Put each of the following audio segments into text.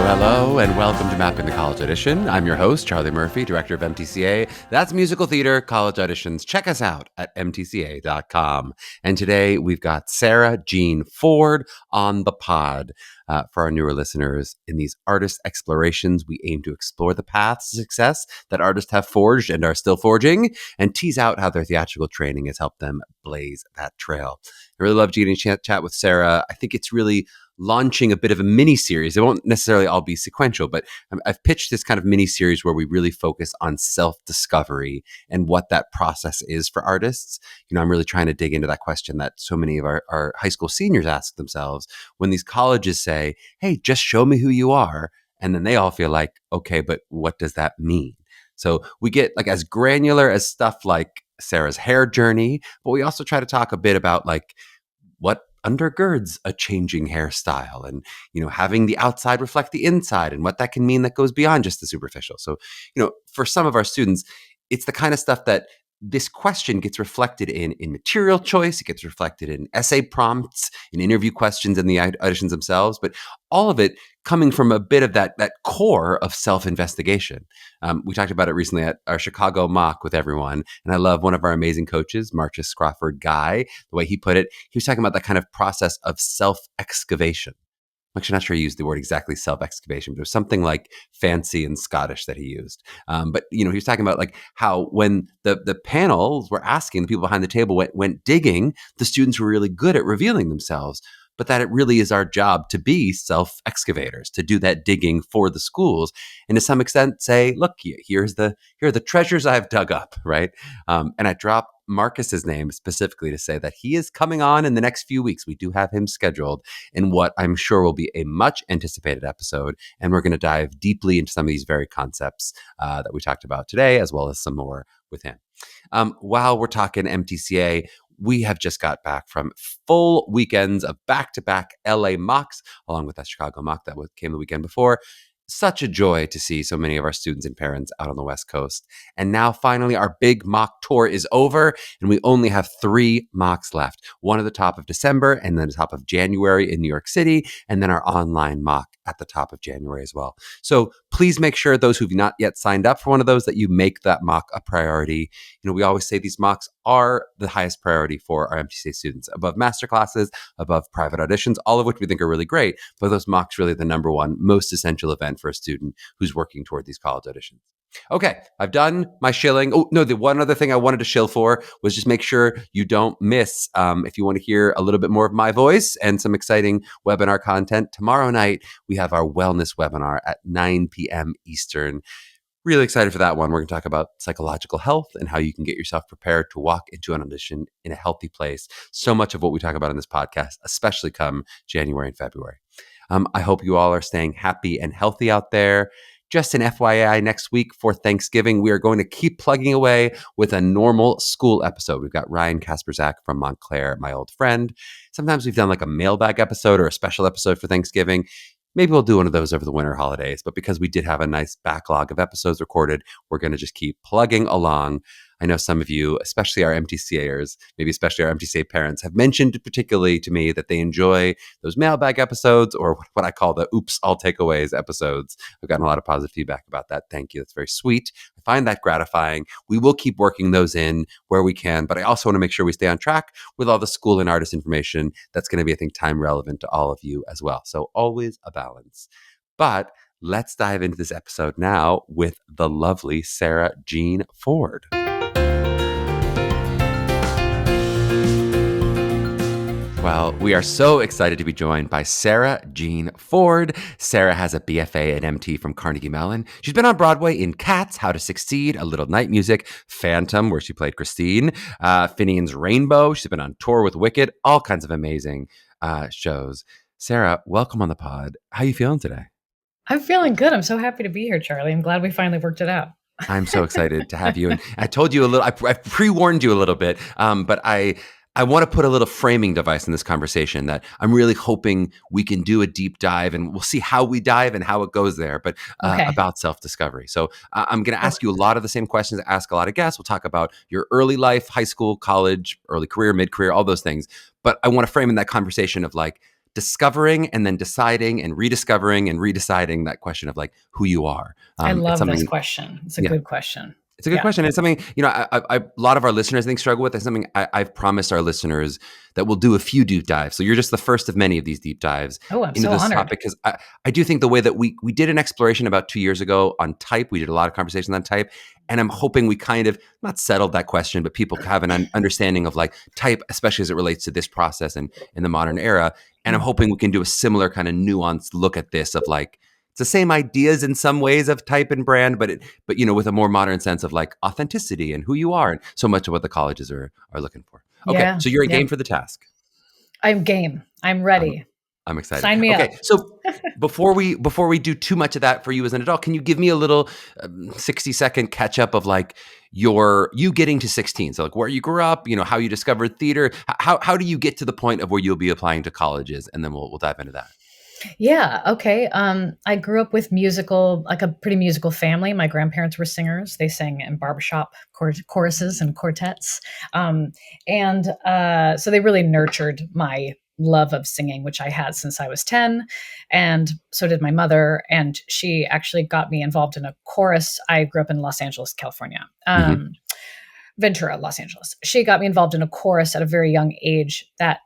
Hello, and welcome to Mapping the College Audition. I'm your host, Charlie Murphy, director of MTCA. That's Musical Theater College Auditions. Check us out at mtca.com. And today we've got Sara Jean Ford on the pod. For our newer listeners, in these artist explorations, we aim to explore the paths to success that artists have forged and are still forging, and tease out how their theatrical training has helped them blaze that trail. I really love getting to chat with Sara. I think it's really launching a bit of a mini series. It won't necessarily all be sequential, but I've pitched this kind of mini series where we really focus on self-discovery and what that process is for artists. You know, I'm really trying to dig into that question that so many of our high school seniors ask themselves when these colleges say, hey, just show me who you are. And then they all feel like, okay, but what does that mean? So we get like as granular as stuff like Sara's hair journey, but we also try to talk a bit about like what undergirds a changing hairstyle and, you know, having the outside reflect the inside and what that can mean that goes beyond just the superficial. So, you know, for some of our students, it's the kind of stuff that this question gets reflected in material choice. It gets reflected in essay prompts, in interview questions, in the auditions themselves, but all of it coming from a bit of that core of self-investigation. We talked about it recently at our Chicago mock with everyone, and I love one of our amazing coaches, Marcus Crawford Guy, the way he put it. He was talking about that kind of process of self-excavation. I'm actually not sure he used the word exactly self-excavation, but it was something like fancy and Scottish that he used. But, you know, he was talking about like how when the panels were asking, the people behind the table went digging, the students were really good at revealing themselves, but that it really is our job to be self-excavators, to do that digging for the schools. And to some extent say, look, here are the treasures I've dug up, right? And I dropped Marcus's name specifically to say that he is coming on in the next few weeks. We do have him scheduled in what I'm sure will be a much anticipated episode. And we're going to dive deeply into some of these very concepts that we talked about today, as well as some more with him. While we're talking MTCA, we have just got back from full weekends of back-to-back LA mocks, along with that Chicago mock that came the weekend before. Such a joy to see so many of our students and parents out on the West Coast. And now finally, our big mock tour is over, and we only have 3 mocks left. One at the top of December, and then the top of January in New York City, and then our online mock at the top of January as well. So please make sure those who've not yet signed up for one of those that you make that mock a priority. You know, we always say these mocks are the highest priority for our MTCA students, above master classes, above private auditions, all of which we think are really great, but those mocks really the number one most essential event for a student who's working toward these college auditions. Okay, I've done my shilling. Oh, no, the one other thing I wanted to shill for was just make sure you don't miss, if you want to hear a little bit more of my voice and some exciting webinar content, tomorrow night we have our wellness webinar at 9 p.m. Eastern. Really excited for that one. We're going to talk about psychological health and how you can get yourself prepared to walk into an audition in a healthy place. So much of what we talk about in this podcast, especially come January and February. I hope you all are staying happy and healthy out there. Just an FYI, next week for Thanksgiving, we are going to keep plugging away with a normal school episode. We've got Ryan Kasperzak from Montclair, my old friend. Sometimes we've done like a mailbag episode or a special episode for Thanksgiving. Maybe we'll do one of those over the winter holidays, but because we did have a nice backlog of episodes recorded, we're going to just keep plugging along. I know some of you, especially our MTCAers, maybe especially our MTCA parents, have mentioned particularly to me that they enjoy those mailbag episodes or what I call the oops, all takeaways episodes. I've gotten a lot of positive feedback about that. Thank you. That's very sweet. I find that gratifying. We will keep working those in where we can, but I also want to make sure we stay on track with all the school and artist information that's going to be, I think, time relevant to all of you as well. So always a balance. But let's dive into this episode now with the lovely Sara Jean Ford. Well, we are so excited to be joined by Sara Jean Ford. Sara has a BFA at MT from Carnegie Mellon. She's been on Broadway in Cats, How to Succeed, A Little Night Music, Phantom, where she played Christine, Finian's Rainbow. She's been on tour with Wicked, all kinds of amazing shows. Sara, welcome on the pod. How are you feeling today? I'm feeling good. I'm so happy to be here, Charlie. I'm glad we finally worked it out. I'm so excited to have you. And I told you a little, I pre-warned you a little bit, but I I want to put a little framing device in this conversation that I'm really hoping we can do a deep dive, and we'll see how we dive and how it goes there, but Okay. about self-discovery. So I'm going to ask you a Perfect. lot of the same questions I ask a lot of guests. We'll talk about your early life, high school, college, early career, mid-career, all those things. But I want to frame in that conversation of like discovering and then deciding and rediscovering and redeciding that question of like who you are. I It's love this something, question. It's a yeah. good question. It's a good Yeah. question. It's something, a lot of our listeners, I think, struggle with. It's something I've promised our listeners that we'll do a few deep dives. So you're just the first of many of these deep dives Oh, I'm into so this honored. topic, because I do think the way that we did an exploration about 2 years ago on type, we did a lot of conversations on type. And I'm hoping we kind of not settled that question, but people have an understanding of like type, especially as it relates to this process and in the modern era. And I'm Mm. hoping we can do a similar kind of nuanced look at this of like, it's the same ideas in some ways of type and brand, but with a more modern sense of like authenticity and who you are, and so much of what the colleges are looking for. Okay, Yeah. so you're a Yeah. game for the task. I'm game. I'm I'm, ready. I'm excited. Sign me up. Okay, so before we do too much of that for you as an adult, can you give me a little 60-second catch up of like you getting to 16? So like where you grew up, how you discovered theater. How do you get to the point of where you'll be applying to colleges, and then we'll dive into that. Yeah. Okay. I grew up with like a pretty musical family. My grandparents were singers. They sang in barbershop choruses and quartets. So they really nurtured my love of singing, which I had since I was 10. And so did my mother. And she actually got me involved in a chorus. I grew up in Los Angeles, California. Mm-hmm. Ventura, Los Angeles. She got me involved in a chorus at a very young age that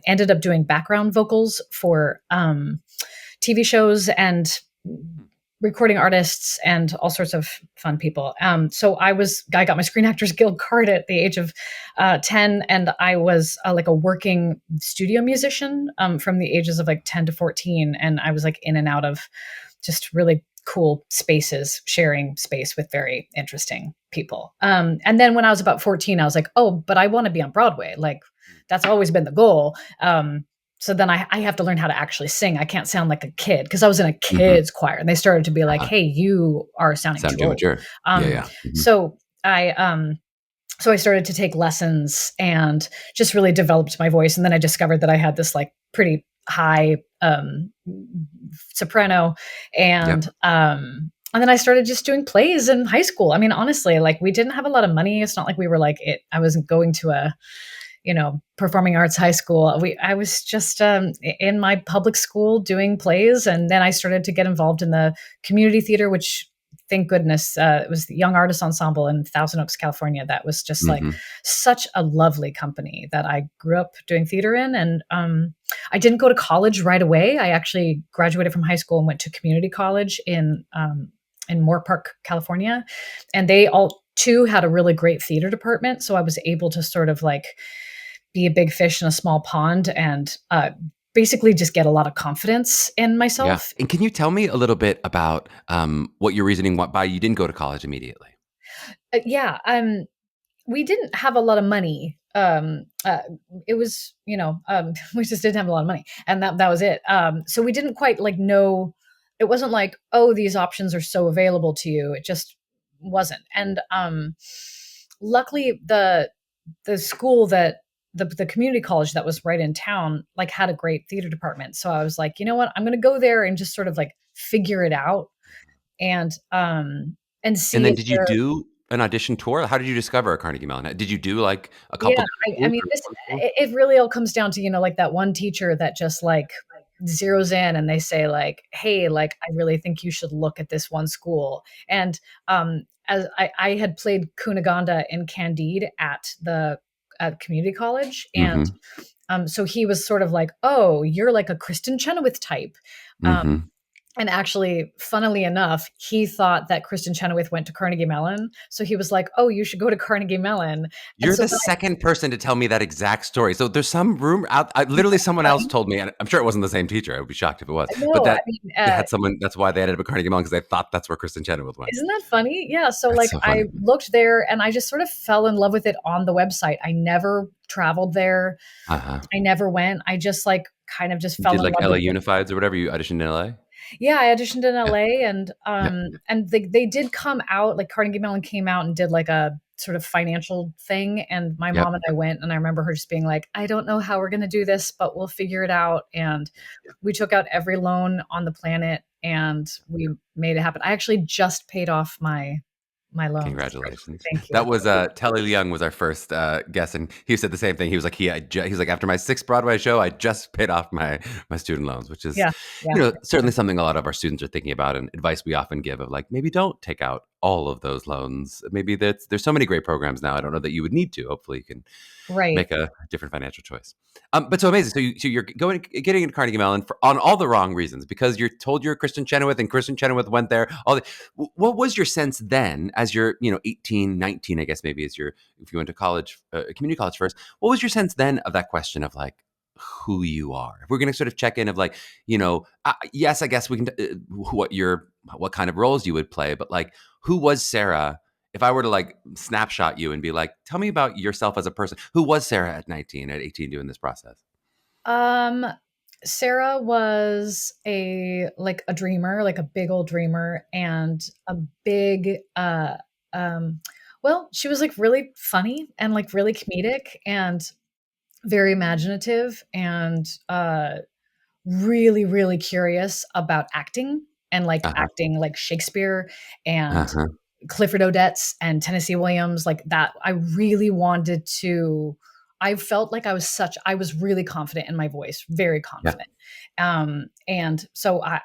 ended up doing background vocals for TV shows and recording artists and all sorts of fun people. So I got my Screen Actors Guild card at the age of 10, and I was like a working studio musician from the ages of like 10 to 14. And I was like in and out of just really cool spaces, sharing space with very interesting people. And then when I was about 14, I was like, oh, but I want to be on Broadway. Like that's always been the goal. So then I have to learn how to actually sing. I can't sound like a kid because I was in a Mm-hmm. kids choir, and they started to be like, Uh-huh. "Hey, you are sounding Sound too too old." mature. Yeah. Mm-hmm. So I started to take lessons and just really developed my voice. And then I discovered that I had this like pretty high soprano, and Yep. and then I started just doing plays in high school. I mean, honestly, like we didn't have a lot of money. It's not like we were like it. I wasn't going to a performing arts high school. I was just in my public school doing plays, and then I started to get involved in the community theater, which thank goodness it was the Young Artist Ensemble in Thousand Oaks, California. That was just like Mm-hmm. such a lovely company that I grew up doing theater in. And I didn't go to college right away. I actually graduated from high school and went to community college in Moore Park, California, and they all too had a really great theater department. So I was able to sort of like be a big fish in a small pond and basically just get a lot of confidence in Yeah. myself. And can you tell me a little bit about what your reasoning why you didn't go to college immediately? Yeah, we didn't have a lot of money. It was, we just didn't have a lot of money, and that was it. So we didn't quite like know. It wasn't like, oh, these options are so available to you. It just wasn't. And luckily, the school that the community college that was right in town like had a great theater department. So I was like, you know what, I'm going to go there and just sort of like figure it out and And see then if did you there. do an audition tour? How did you discover Carnegie Mellon? Did you do like a Yeah, couple I different mean, schools or one school? it really all comes down to, like that one teacher that just like zeroes in and they say like, hey, like, I really think you should look at this one school. And as I had played Cunegonda in Candide at community college. And Mm-hmm. so he was sort of like, oh, you're like a Kristen Chenoweth type. Um, Mm-hmm. And actually, funnily enough, he thought that Kristen Chenoweth went to Carnegie Mellon. So he was like, oh, you should go to Carnegie Mellon. And You're so the second person to tell me that exact story. So there's some rumor out. Literally, someone else funny. told me, and I'm sure it wasn't the same teacher. I would be shocked if it was. But No, I that mean, they had someone. That's why they ended up at Carnegie Mellon, because they thought that's where Kristen Chenoweth went. isn't that funny? Yeah. So That's like so I funny. looked there and I just sort of fell in love with it on the website. I never traveled there. Uh huh. I never went. I just like kind of just You fell did in like love with LA it. Unifieds or whatever. You auditioned in LA. Yeah, I auditioned in Yeah. LA Yeah. and they did come out, like Carnegie Mellon came out and did like a sort of financial thing. And my Yep. mom and I went, and I remember her just being like, I don't know how we're going to do this, but we'll figure it out. And we took out every loan on the planet and we made it happen. I actually just paid off my loans. Congratulations. Thank you. That was Telly Young was our first guest, and he said the same thing. He was like, he was like, after my sixth Broadway show, I just paid off my student loans, which is, Yeah. Yeah. certainly something a lot of our students are thinking about, and advice we often give of like, maybe don't take out all of those loans. Maybe there's so many great programs now. I don't know that you would need to. Hopefully, you can Right. make a different financial choice. But so amazing. So you're getting into Carnegie Mellon on all the wrong reasons, because you're told you're Kristen Chenoweth and Kristen Chenoweth went there. What was your sense then, as you're 18, 19, I guess maybe, if you went to college, community college first? What was your sense then of that question of like who you are? If we're going to sort of check in of like, yes, I guess we can what kind of roles you would play, but like, who was Sara? If I were to like snapshot you and be like, tell me about yourself as a person, who was Sara at 19, at 18 doing this process? Um, Sara was a dreamer, like a big old dreamer, and a big well, she was like really funny and like really comedic and very imaginative and really, really curious about acting and like Uh-huh. acting like Shakespeare and Uh-huh. Clifford Odets and Tennessee Williams, like that. I really wanted to. I felt like I was really confident in my voice, very Yeah. confident. And so I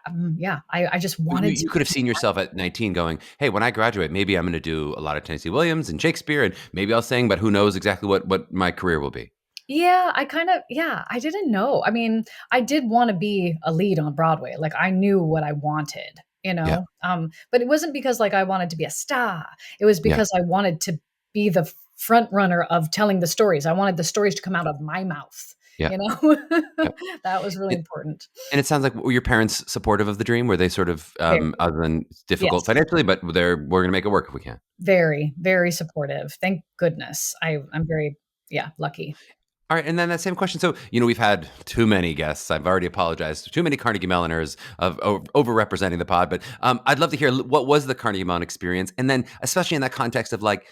just wanted to You could have seen yourself at 19 going, hey, when I graduate, maybe I'm going to do a lot of Tennessee Williams and Shakespeare, and maybe I'll sing, but who knows exactly what my career will be. Yeah, I didn't know. I mean, I did want to be a lead on Broadway. Like I knew what I wanted, Yeah. but it wasn't because like I wanted to be a star. It was Yeah. because I wanted to be the front runner of telling the stories. I wanted the stories to come out of my mouth, Yeah. you know? Yeah. That was really It, important. and it sounds like, were your parents supportive of the dream? Were they sort of, Very, other than it's difficult yes, financially, but we're going to make it work if we can? very, very supportive. Thank goodness. I'm very, yeah, lucky. All right, and then that same question. So, we've had too many guests. I've already apologized to too many Carnegie Melloners of overrepresenting the pod, but I'd love to hear what was the Carnegie Mellon experience, and then especially in that context of like,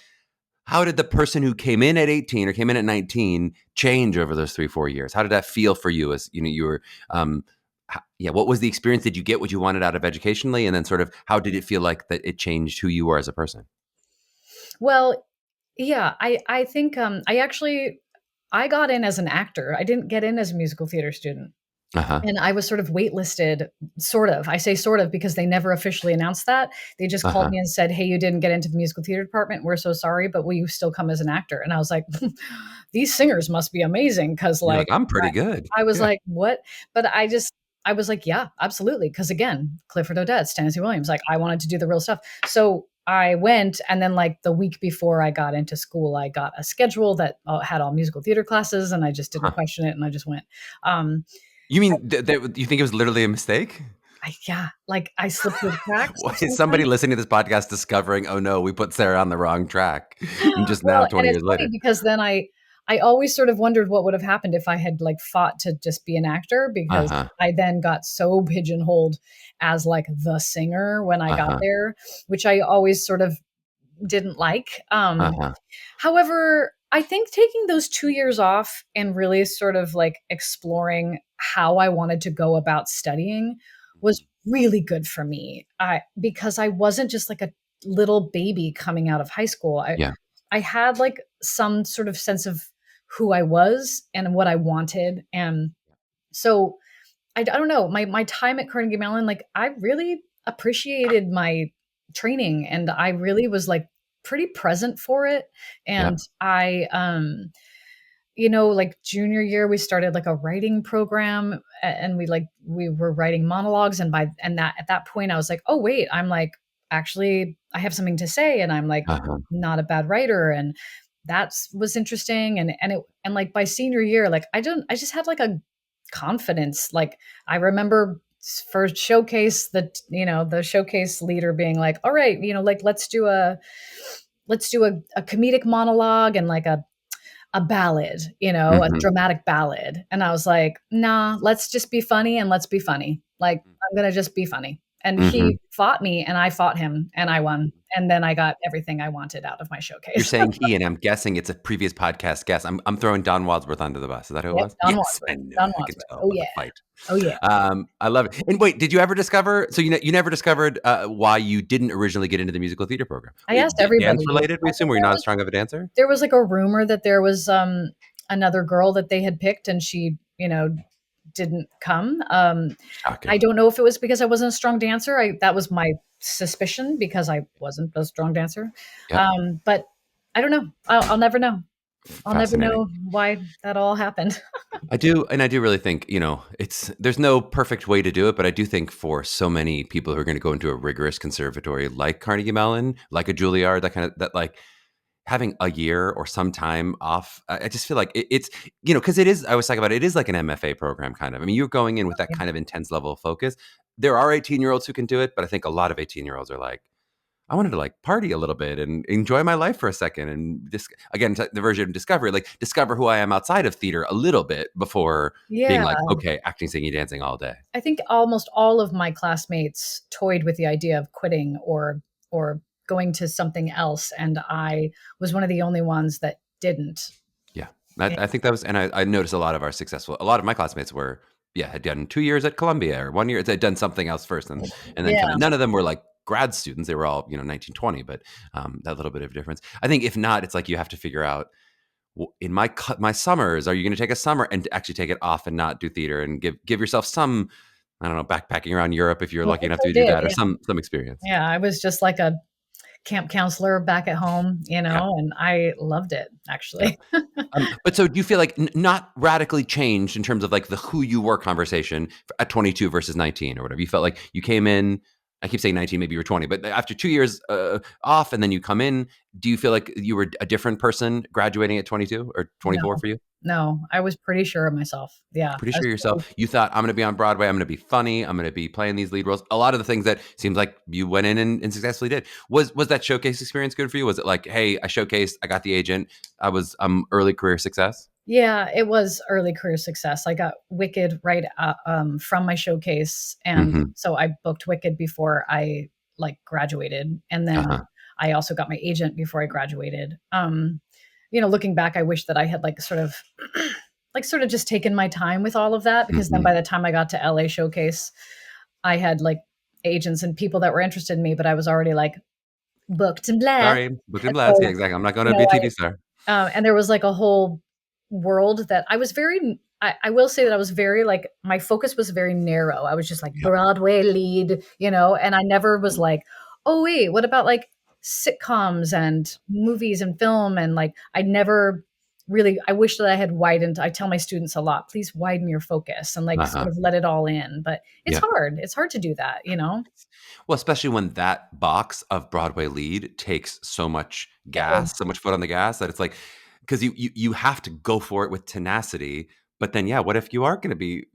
how did the person who came in at 18 or came in at 19 change over those 3-4 years? How did that feel for you as you were? What was the experience? Did you get what you wanted out of educationally, and then sort of how did it feel like that it changed who you were as a person? Well, yeah, I think I got in as an actor. I didn't get in as a musical theater student. Uh huh. And I was sort of waitlisted, sort of. I say sort of because they never officially announced that. They just Uh called huh. me and said, "Hey, you didn't get into the musical theater department. We're so sorry, but will you still come as an actor?" And I was like, "These singers must be amazing," because You're like like, I'm pretty good. I was Yeah. like, "What?" But I was like, "Yeah, absolutely," because again, Clifford Odets, Tennessee Williams, like I wanted to do the real stuff. So I went, and then like the week before I got into school, I got a schedule that had all musical theater classes, and I just didn't Huh. question it, and I just went. Um, You mean you think it was literally a mistake? yeah, like I slipped through the cracks Why of is somebody sometimes. listening to this podcast discovering, oh no, we put Sara on the wrong track? And just now, Well, and 20 it's years funny later. because then I always sort of wondered what would have happened if I had like fought to just be an actor because Uh-huh. I then got so pigeonholed as like the singer when I got Uh-huh. there, which I always sort of didn't like. Uh-huh. However, I think taking those 2 years off and really sort of like exploring how I wanted to go about studying was really good for me. Because I wasn't just like a little baby coming out of high school. Yeah. I had like some sort of sense of who I was and what I wanted. And so I don't know, my time at Carnegie Mellon, like I really appreciated my training and I really was like pretty present for it. Yeah. And like junior year, we started like a writing program and we were writing monologues. And that at that point I was like, oh wait, I'm like, actually I have something to say and I'm like Uh-huh. not a bad writer. And that was interesting. And like by senior year, like I just had like a confidence. Like I remember first showcase that, the showcase leader being like, all right, like let's do a comedic monologue and like a ballad, a Mhm. dramatic ballad. And I was like, nah, let's just be funny and let's be funny. Like, I'm going to just be funny. And he fought me and I fought him and I won. And then I got everything I wanted out of my You're showcase. saying he, and I'm guessing it's a previous podcast guest. I'm throwing Don Wadsworth under the bus. Is that who it Yep, was? Don Yes, I Wadsworth. knew Don it. I could Wadsworth. tell Oh by the yeah. fight. Oh yeah. I love it. And wait, did you ever discover? So you never discovered why you didn't originally get into the musical theater program? I asked everybody. Dance related, we assume. Were you not as strong of a dancer? There was like a rumor that there was another girl that they had picked and she, didn't come. Shocking. I don't know if it was because I wasn't a strong dancer. That was my suspicion because I wasn't a strong dancer. Yep. But I don't know. I'll never know. I'll never Fascinating. know why that all happened. I do really think, there's no perfect way to do it, but I do think for so many people who are going to go into a rigorous conservatory like Carnegie Mellon, like a Juilliard, that like having a year or some time off, I just feel like it's, because it is, I was talking about it is like an MFA program kind of. I mean, you're going in with that kind of intense level of focus. There are 18-year-olds who can do it, but I think a lot of 18-year-olds are like, I wanted to like party a little bit and enjoy my life for a second. And just, again, the version of discovery, like discover who I am outside of theater a little bit before being Yeah. like, okay, acting, singing, dancing all day. I think almost all of my classmates toyed with the idea of quitting or going to something else. And I was one of the only ones that didn't. Yeah. I think that was, and I noticed a lot of my classmates were, had done 2 years at Columbia or 1 year. They'd done something else first. And then kind of, none of them were like grad students. They were all, 19, 20, but that little bit of difference. I think if not, it's like you have to figure out, in my summers, are you going to take a summer and actually take it off and not do theater and give yourself some, I don't know, backpacking around Europe if you're lucky enough to do that, or some experience. Yeah, I was just like a camp counselor back at home, and I loved it actually. But so do you feel like not radically changed in terms of like the who you were conversation at 22 versus 19 or whatever? You felt like you came in, I keep saying 19, maybe you were 20, but after 2 years off and then you come in, do you feel like you were a different person graduating at 22 or 24 for you? No, I was pretty sure of myself. Yeah. Pretty sure yourself. You thought, I'm going to be on Broadway. I'm going to be funny. I'm going to be playing these lead roles. A lot of the things that seems like you went in and successfully did. Was that showcase experience good for you? Was it like, hey, I showcased, I got the agent, I was early career success? Yeah, it was early career success. I got Wicked right from my showcase. And so I booked Wicked before I like graduated. And then I also got my agent before I graduated. Looking back, I wish that I had like sort of just taken my time with all of that, because then by the time I got to LA showcase, I had like agents and people that were interested in me, but I was already like booked and blessed. Sorry, booked and blessed. Yeah, exactly. I'm not going to be a TV star. And there was like a whole world that I was I will say that I was very like, my focus was very narrow. I was just like Broadway lead, and I never was like, oh wait, what about like sitcoms and movies and film? And like, I never really, I wish that I had widened. I tell my students a lot, please widen your focus and like sort of let it all in. But it's hard. It's hard to do that, Well, especially when that box of Broadway lead takes so much gas, so much foot on the gas, that it's like, because you have to go for it with tenacity. But then, what if you are going to be,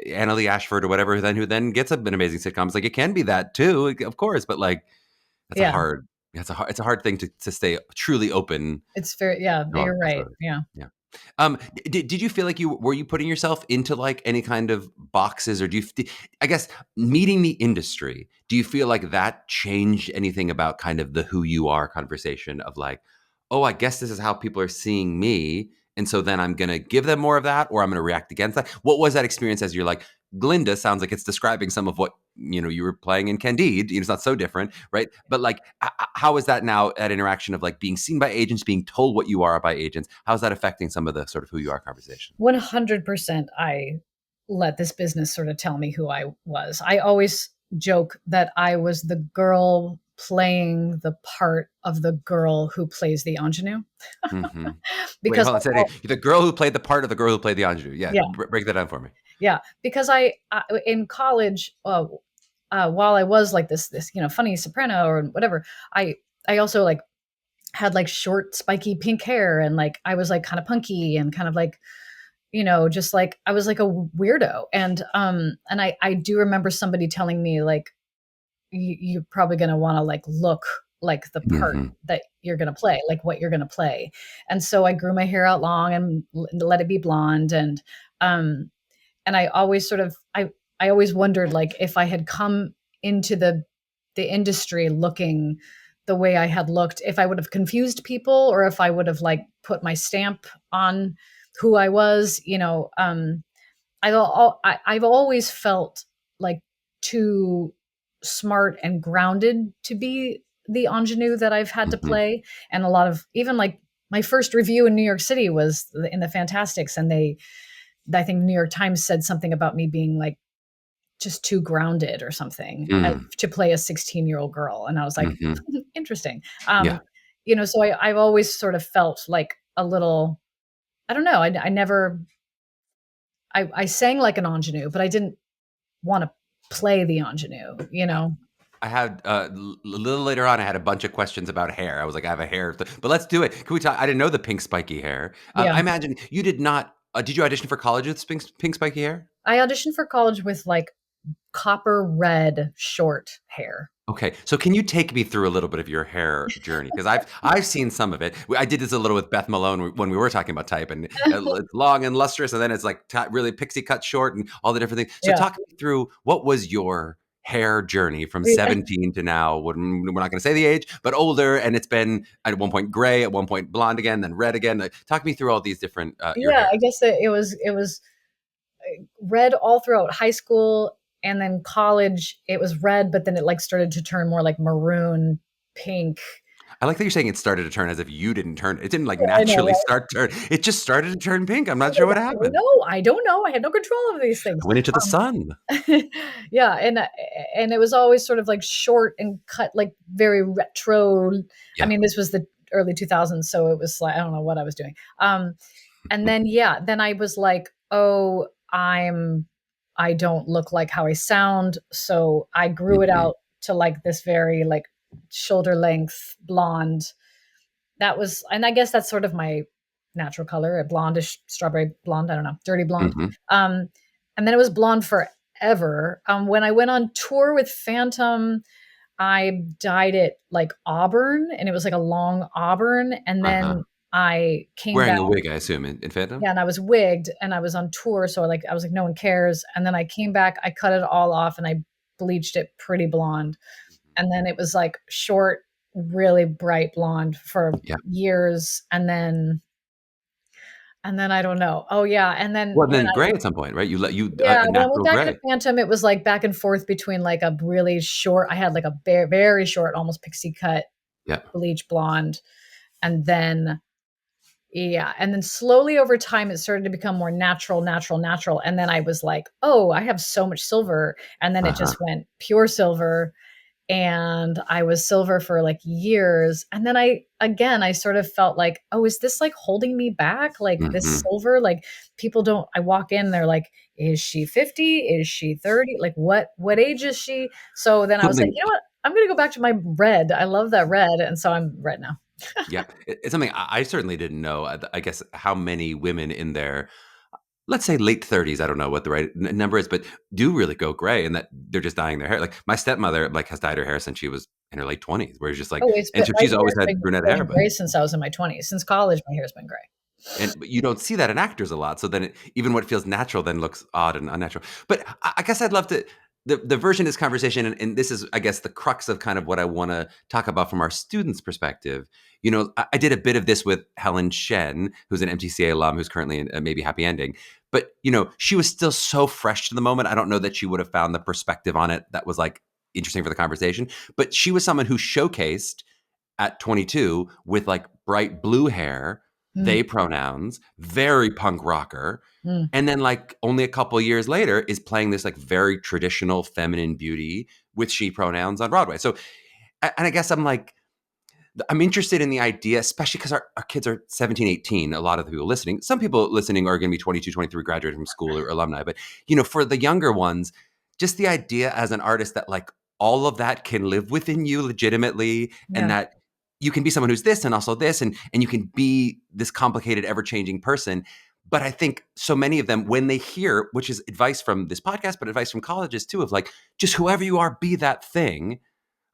Anna Lee Ashford or whatever, who then gets an amazing sitcom? It's like, it can be that too, of course, but like, it's a hard thing to stay truly open. It's very, you're right. Yeah. Did you feel like were you putting yourself into like any kind of boxes, or I guess meeting the industry, do you feel like that changed anything about kind of the who you are conversation of like, oh, I guess this is how people are seeing me, and so then I'm going to give them more of that, or I'm going to react against that? What was that experience as you're like, Glinda sounds like it's describing some of what, you were playing in Candide. It's not so different, right? But like, how is that now, that interaction of like being seen by agents, being told what you are by agents? How's that affecting some of the sort of who you are conversation? 100%. I let this business sort of tell me who I was. I always joke that I was the girl playing the part of the girl who plays the ingenue. Because wait, hold on, the girl who played the part of the girl who played the ingenue. Yeah. Break that down for me. Yeah, because I in college, while I was like this funny soprano or whatever, I also like had like short spiky pink hair, and like I was like kind of punky and kind of like, just like I was like a weirdo. And I do remember somebody telling me like, you're probably going to want to like look like the part that you're going to play, like what you're going to play. And so I grew my hair out long and let it be blonde. And I always sort of, I always wondered like if I had come into the industry looking the way I had looked, if I would have confused people or if I would have like put my stamp on who I was, I've always felt like too smart and grounded to be the ingenue that I've had to Mhm. play. And a lot of, even like my first review in New York City was in the Fantastics, and I think New York Times said something about me being like just too grounded or something Mm. to play a 16-year-old girl. And I was like, Mhm. interesting. Yeah. So I've always sort of felt like a little, I don't know. I never, I sang like an ingenue, but I didn't want to play the ingenue. I had a little later on. I had a bunch of questions about hair. I was like, I have a hair, but let's do it. Can we talk? I didn't know the pink spiky hair. Yeah. I imagine you did not. Did you audition for college with pink spiky hair? I auditioned for college with like copper red short hair. Okay, so can you take me through a little bit of your hair journey? Because I've seen some of it. I did this a little with Beth Malone when we were talking about type, and it's long and lustrous, and then it's like really pixie cut short and all the different things. So Yeah. talk me through what was your hair journey from Yeah. 17 to now. We're not going to say the age, but older, and it's been at one point gray, at one point blonde again, then red again. Talk me through all these different your Yeah, hair. I guess that it was red all throughout high school, and then college it was red, but then it like started to turn more like maroon, pink. I like that you're saying it started to turn as if you didn't turn it. It didn't like Yeah, I know, naturally right? start turn. It just started to turn pink. I'm not sure what I don't happened. know. I don't know. I had no control over these I things. went into the sun. Yeah, and it was always sort of like short and cut like very retro. I Yeah. mean, this was the early 2000s, so it was like I don't know what I was doing. And then then I was like, "Oh, I don't look like how I sound." So I grew it Mhm. out to like this very like shoulder length blonde. That was, and I guess that's sort of my natural color, a blondish strawberry blonde. I don't know, dirty blonde. Mhm. Um, and then it was blonde forever. When I went on tour with Phantom, I dyed it like auburn, and it was like a long auburn. And Uh-huh. then I came back, Wearing a wig, I assume, in Phantom? yeah, and I was wigged, and I was on tour, so I was like, no one cares. And then I came back, I cut it all off, and I bleached it pretty blonde, and then it was like short, really bright blonde for Yeah. years, and then I don't know. Oh yeah, and then Well, then gray at some point, right? You let you a when I went natural back into gray. Phantom, it was like back and forth between like a really short. I had like a very, very short, almost pixie cut Yeah. bleach blonde, and then and then slowly over time it started to become more natural, natural, natural, and then I was like, oh, I have so much silver, and then it Uh-huh. just went pure silver, and I was silver for like years. And then I sort of felt like, oh, is this like holding me back? Like this Mhm. silver, like people don't, I walk in, they're like, is she 50? Is she 30? Like what age is she? So then I was like, Something you know what? I'm going to go back to my red. I love that red. And so I'm red now. yeah. It's something I certainly didn't know. I guess how many women in their, let's say, late 30s, I don't know what the right number is, but do really go gray, and that they're just dyeing their hair. Like my stepmother like has dyed her hair since she was in her late 20s, where it's just like, Oh, and so my she's always hair's had been brunette hair, going but gray since I was in my 20s. Since college, my hair's been gray. but you don't see that in actors a lot. So then even what feels natural then looks odd and unnatural. But I guess I'd love to the version of this conversation, and this is, I guess, the crux of kind of what I want to talk about from our students' perspective. I did a bit of this with Helen Shen, who's an MTCA alum, who's currently in maybe Happy Ending. But she was still so fresh to the moment. I don't know that she would have found the perspective on it that was like interesting for the conversation. But she was someone who showcased at 22 with like bright blue hair, Mm, they pronouns, very punk rocker. mm. And then like only a couple years later is playing this like very traditional feminine beauty with she pronouns on Broadway. So, and I guess I'm interested in the idea, especially because our kids are 17, 18. A lot of the people listening, some people listening are going to be 22, 23, graduated from school or alumni. But, for the younger ones, just the idea as an artist that like all of that can live within you legitimately, and Yeah. that you can be someone who's this and also this, and you can be this complicated, ever changing person. But I think so many of them, when they hear, which is advice from this podcast, but advice from colleges too, of like, just whoever you are, be that thing.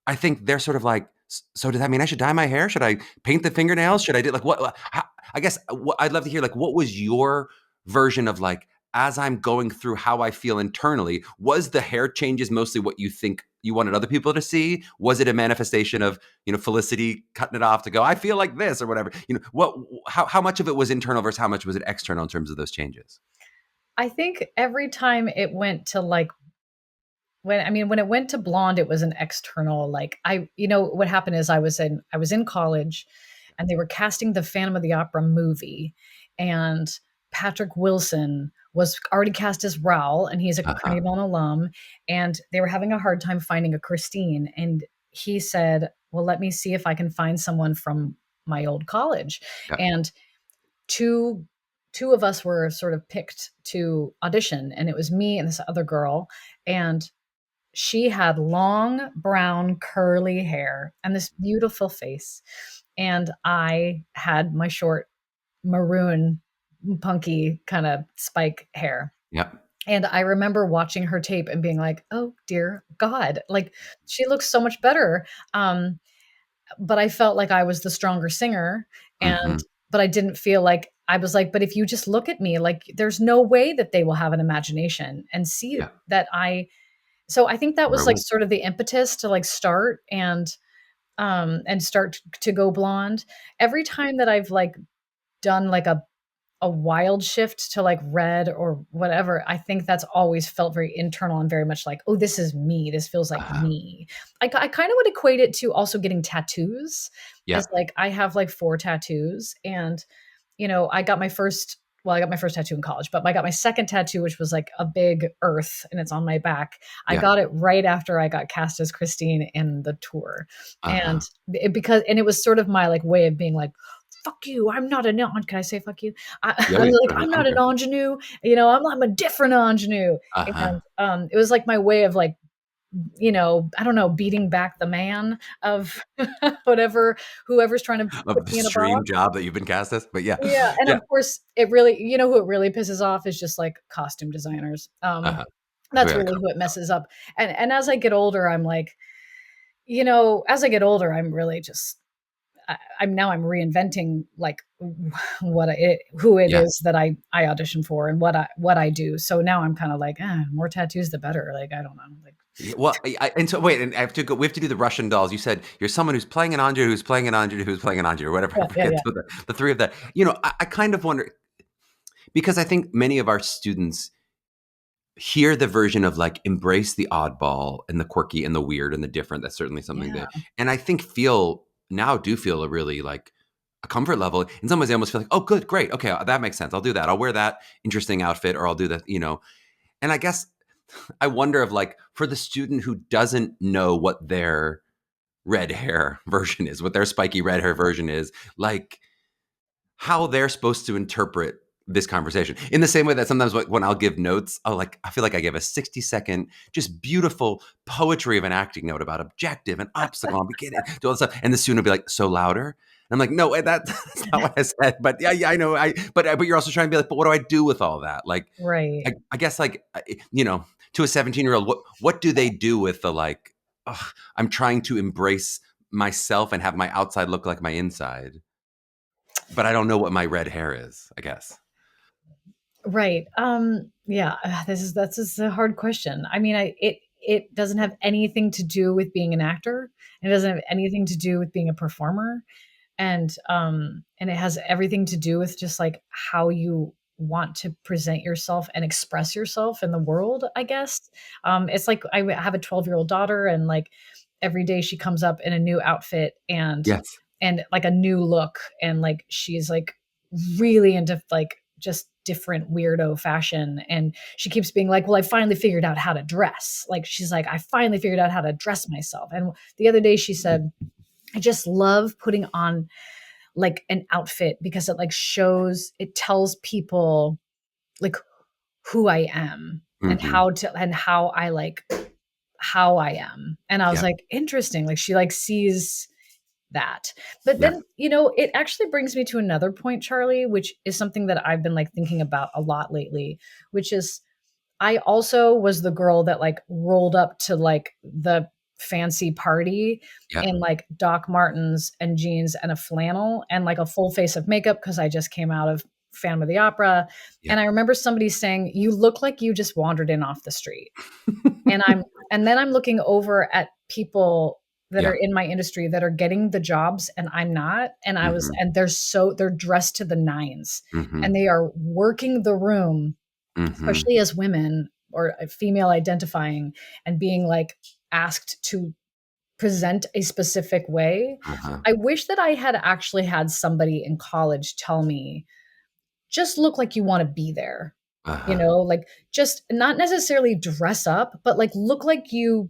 I think they're sort of like, so does that mean I should dye my hair? Should I paint the fingernails? Should I do like what? How, I guess I'd love to hear like what was your version of like as I'm going through how I feel internally, was the hair changes mostly what you think you wanted other people to see? Was it a manifestation of, Felicity cutting it off to go, I feel like this or whatever? How much of it was internal versus how much was it external in terms of those changes? I think every time it went to like when it went to blonde, it was an external, like, what happened is I was in college and they were casting the Phantom of the Opera movie, and Patrick Wilson was already cast as Raoul, and he's a Uh-huh. Carnegie Mellon alum, and they were having a hard time finding a Christine, and he said, well, let me see if I can find someone from my old college. Yeah. And two of us were sort of picked to audition, and it was me and this other girl, and she had long brown curly hair and this beautiful face, and I had my short maroon punky kind of spike hair. Yeah. And I remember watching her tape and being like, oh dear God, like, she looks so much better. But I felt like I was the stronger singer, Mm-hmm. but I didn't feel like, I was like, but if you just look at me, like, there's no way that they will have an imagination and see Yeah. that so I think that was like Right. sort of the impetus to like start and start to go blonde. Every time that I've like done like a wild shift to like red or whatever, I think that's always felt very internal and very much like, oh, this is me. This feels like Uh-huh. me. I kind of would equate it to also getting tattoos, Yeah. as like I have like 4 tattoos, and I got my first tattoo in college, but I got my second tattoo, which was like a big earth, and it's on my back. I Yeah. got it right after I got cast as Christine in the tour. And Uh-huh. it was sort of my like way of being like, fuck you, I'm not a non. Can I say fuck you? Yeah. I'm Yeah. like, I'm not an ingenue, I'm a different ingenue. Uh-huh. And it was like my way of like, I don't know, beating back the man of whoever's trying to put Of the me in a stream box. job that you've been cast as. But yeah. Yeah, and Yeah. of course, it really, who it really pisses off is just like costume designers. Uh-huh. Who That's had a really who it couple. messes up. And as I get older, I'm like, as I get older, I'm really just I'm reinventing like who it Yeah. is that I audition for and what I do. So now I'm kind of like, more tattoos the better. Like, I don't know, like. Yeah, well, and so wait, and I have to go. We have to do the Russian dolls. You said you're someone who's playing an Andre, who's playing an Andre, who's playing an Andre, or whatever. Yeah, I yeah, forget yeah. the three of that. I kind of wonder because I think many of our students hear the version of like embrace the oddball and the quirky and the weird and the different. That's certainly something Yeah. that, and I think do feel a really like a comfort level. In some ways, they almost feel like, oh, good, great, okay, that makes sense. I'll do that. I'll wear that interesting outfit, or I'll do that. And I guess I wonder if like for the student who doesn't know what their red hair version is, what their spiky red hair version is, like how they're supposed to interpret this conversation in the same way that sometimes when I'll give notes, I feel like I give a 60-second, just beautiful poetry of an acting note about objective and obstacle and beginning, do all this stuff. And the student will be like, so louder. And I'm like, no, that's not what I said. But yeah, I know. But you're also trying to be like, but what do I do with all that? Like, Right. I guess like, to a 17-year-old, what do they do with the like, "Ugh, I'm trying to embrace myself and have my outside look like my inside, but I don't know what my red hair is, I guess. Right. Yeah, that's just a hard question. I mean, it doesn't have anything to do with being an actor. It doesn't have anything to do with being a performer. And it has everything to do with just like how you want to present yourself and express yourself in the world, I guess. It's like I have a 12-year-old daughter, and like every day she comes up in a new outfit Yes. and like a new look, and like she's like really into like just different weirdo fashion, and she keeps being like, well, I finally figured out how to dress. Like, she's like, I finally figured out how to dress myself. And the other day she said, I just love putting on like an outfit because it tells people like who I am and Hmm. how I am. And I was Yeah. like, interesting. Like, she like sees that. But Yeah. then, it actually brings me to another point, Charlie, which is something that I've been like thinking about a lot lately, which is I also was the girl that like rolled up to like the fancy party Yeah. in like Doc Martens and jeans and a flannel and like a full face of makeup because I just came out of Phantom of the Opera. Yeah. And I remember somebody saying, "You look like you just wandered in off the street." And then I'm looking over at people that are Yeah. in my industry that are getting the jobs and I'm not. And Mhm. and they're dressed to the nines and Mhm. they are working the room, Mhm. especially as women or female identifying, and being like asked to present a specific way. Uh-huh. I wish that I had actually had somebody in college tell me, just look like you want to be there. Uh-huh. Like just not necessarily dress up, but like look like you,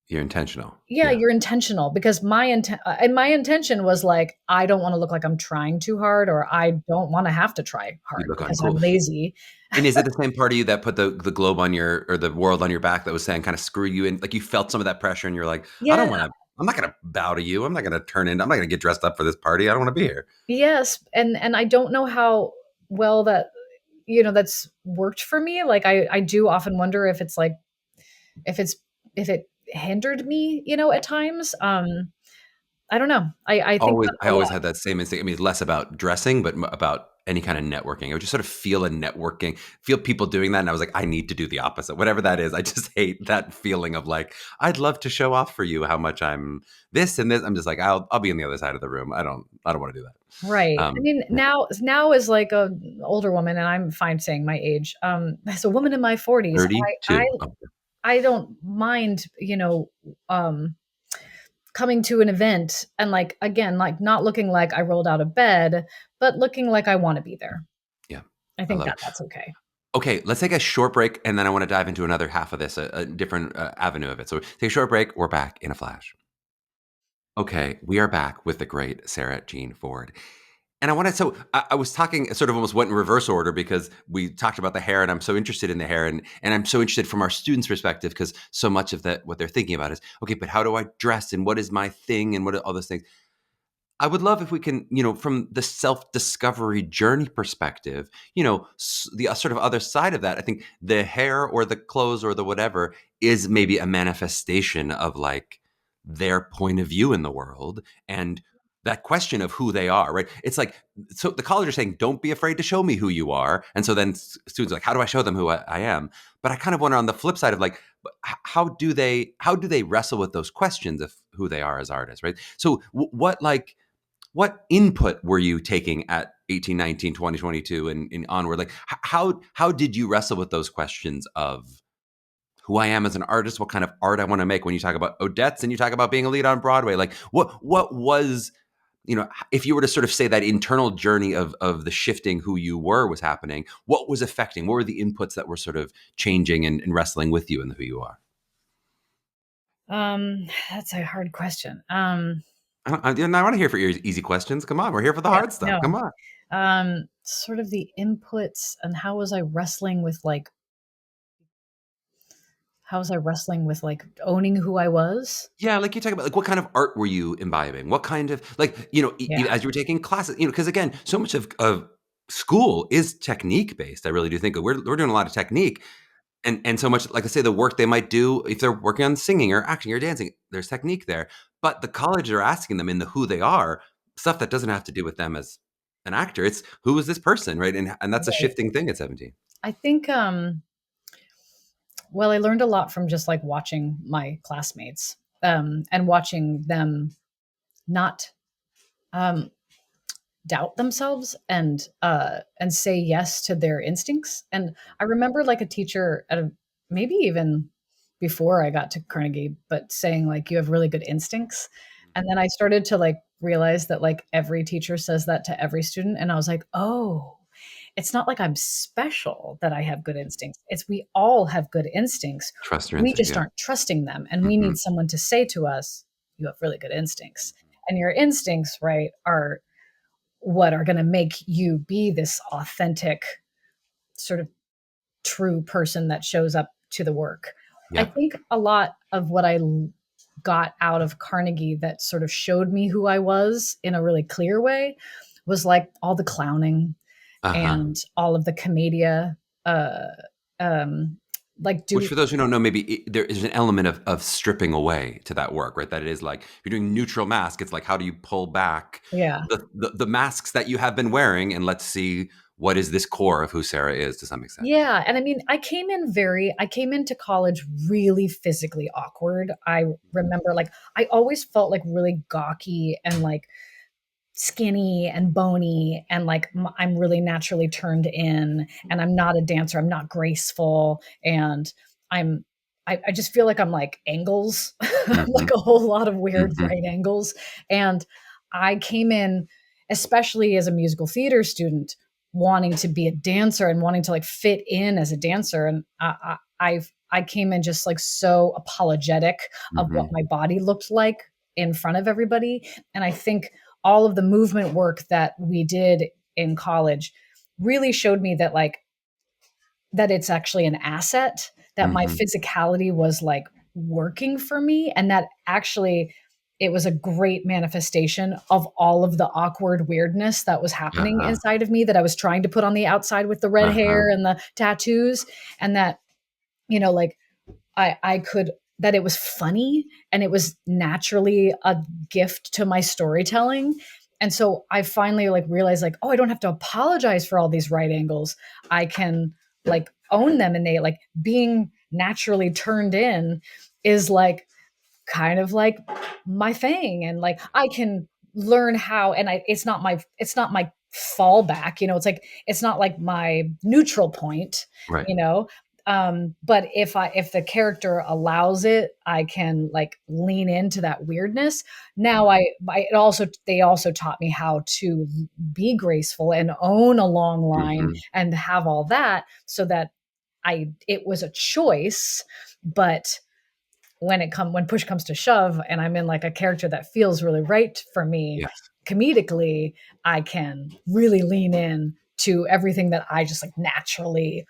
You're intentional. yeah, Yeah. you're intentional, because my intention was like, I don't want to look like I'm trying too hard, or I don't want to have to try You hard look because I'm uncool. lazy. And is it the same part of you that put the globe on your or the world on your back that was saying kind of screw you in? Like you felt some of that pressure and you're like, I Yeah. don't want to, I'm not going to bow to you. I'm not going to I'm not going to get dressed up for this party. I don't want to be here. Yes, and I don't know how well that's worked for me. Like I do often wonder if it's like if it's if it hindered me, at times. I don't know. I think Always, about I it a always lot. had that same instinct. I mean, it's less about dressing, but about any kind of networking. I would just sort of feel a networking, feel people doing that. And I was like, I need to do the opposite, whatever that is. I just hate that feeling of like, I'd love to show off for you how much I'm this and this. I'm just like, I'll be on the other side of the room. I don't want to do that. Right. I mean, Yeah. now as like a older woman, and I'm fine saying my age. As a woman in my 40s, I 32. Oh, I don't mind, um coming to an event and like again, like not looking like I rolled out of bed, but looking like I want to be there. yeah. I I think love that it. that's okay. Okay, let's take a short break, and then I want to dive into another half of this, a different avenue of it. So take a short break. We're back in a flash. Okay, we are back with the great Sara Jean Ford. And I wanted, so I was talking, sort of almost went in reverse order because we talked about the hair, and I'm so interested in the hair, and I'm so interested from our students' perspective because so much of that, what they're thinking about is, okay, but how do I dress, and what is my thing, and what are all those things. I would love if we can, from the self-discovery journey perspective, the sort of other side of that. I think the hair or the clothes or the whatever is maybe a manifestation of like their point of view in the world and that question of who they are, right? It's like, so the college are saying, don't be afraid to show me who you are. And so then students are like, how do I show them who I am? But I kind of wonder on the flip side of like, how do they wrestle with those questions of who they are as artists, right? So what input were you taking at 18, 19, 20, 22 and onward? Like how did you wrestle with those questions of who I am as an artist, what kind of art I want to make when you talk about Odette's and you talk about being a lead on Broadway? Like what was, if you were to sort of say that internal journey of the shifting who you were was happening, what was affecting? What were the inputs that were sort of changing and wrestling with you and who you are? That's a hard question. I want to hear for your easy questions. Come on, we're here for the Yeah, hard stuff. no. Come on. Sort of the inputs, and how was I wrestling with like owning who I was? Yeah, like you talk about, like what kind of art were you imbibing? What kind of like, Yeah. as you were taking classes, because again, so much of school is technique based. I really do think we're doing a lot of technique, and so much, like I say, the work they might do if they're working on singing or acting or dancing, there's technique there. But the college are asking them in the who they are stuff that doesn't have to do with them as an actor. It's who is this person, right? And that's a Right. shifting thing at 17. I think well, I learned a lot from just like watching my classmates, and watching them not um doubt themselves and say yes to their instincts. And I remember like a teacher maybe even before I got to Carnegie, but saying like, you have really good instincts. And then I started to like realize that like every teacher says that to every student, and I was like, oh, it's not like I'm special that I have good instincts. It's we all have good instincts. Trust your We instincts, just yeah. aren't trusting them, and we Hmm. need someone to say to us, you have really good instincts. And your instincts, right, are what are going to make you be this authentic, sort of true person that shows up to the work. I Yep. think a lot of what I got out of Carnegie that sort of showed me who I was in a really clear way was like all the clowning Uh-huh. and all of the commedia, uh, um, like Which, do for those who don't know, maybe there is an element of stripping away to that work, right? That it is like if you're doing neutral mask. It's like how do you pull back yeah, the masks that you have been wearing, and let's see what is this core of who Sara is to some extent. Yeah. And I mean, I came into college really physically awkward. I remember like, I always felt like really gawky and like skinny and bony and like I'm really naturally turned in and I'm not a dancer. I'm not graceful. And I'm, I just feel like I'm like angles, like Mhm. a whole lot of weird Mhm. right angles. And I came in, especially as a musical theater student, wanting to be a dancer and wanting to like fit in as a dancer. And I came in just like so apologetic of what Mhm. my body looked like in front of everybody. And I think all of the movement work that we did in college really showed me that like that it's actually an asset, that my Mhm. physicality was like working for me, and that actually it was a great manifestation of all of the awkward weirdness that was happening Uh-huh. inside of me that I was trying to put on the outside with the red Uh-huh. hair and the tattoos. And that, like I could, that it was funny and it was naturally a gift to my storytelling. And so I finally like realized like, oh, I don't have to apologize for all these right angles. I can like own them, and they like being naturally turned in is like kind of like my thing. And like I can learn how, and it's not my fallback, it's like it's not like my neutral point, Right. you know but if the character allows it, I can like lean into that weirdness. Now they also taught me how to be graceful and own a long line Mhm. and have all that, so that it was a choice. But when push comes to shove and I'm in like a character that feels really right for me Yes. comedically, I can really lean in to everything that I just like naturally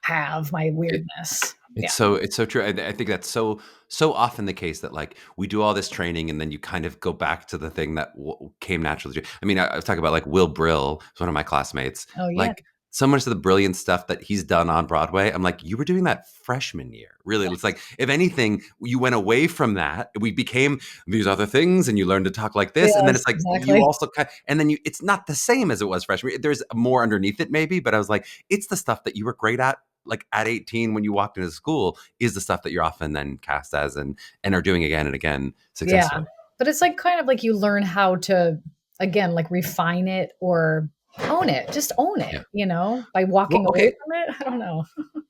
have, my It weirdness. Yeah. it's so true. I think that's so often the case that like we do all this training and then you kind of go back to the thing that came naturally to you. I mean, I was talking about like Will Brill, who's one of my classmates. Oh yeah. Like so much of the brilliant stuff that he's done on Broadway, I'm like, you were doing that freshman year. Really, it's like if anything, you went away from that. We became these other things, and you learned to talk like this, and then Yes, it's like you exactly. also and then it's not the same as it was freshman year. There's more underneath it, maybe, but I was like, it's the stuff that you were great at like at 18 when you walked into school is the stuff that you're often then cast as and are doing again and again Yeah. successfully. But it's like kind of like you learn how to, again, like refine it or own it. Just own it, Yeah. by Well, walking away okay. from it. I don't know.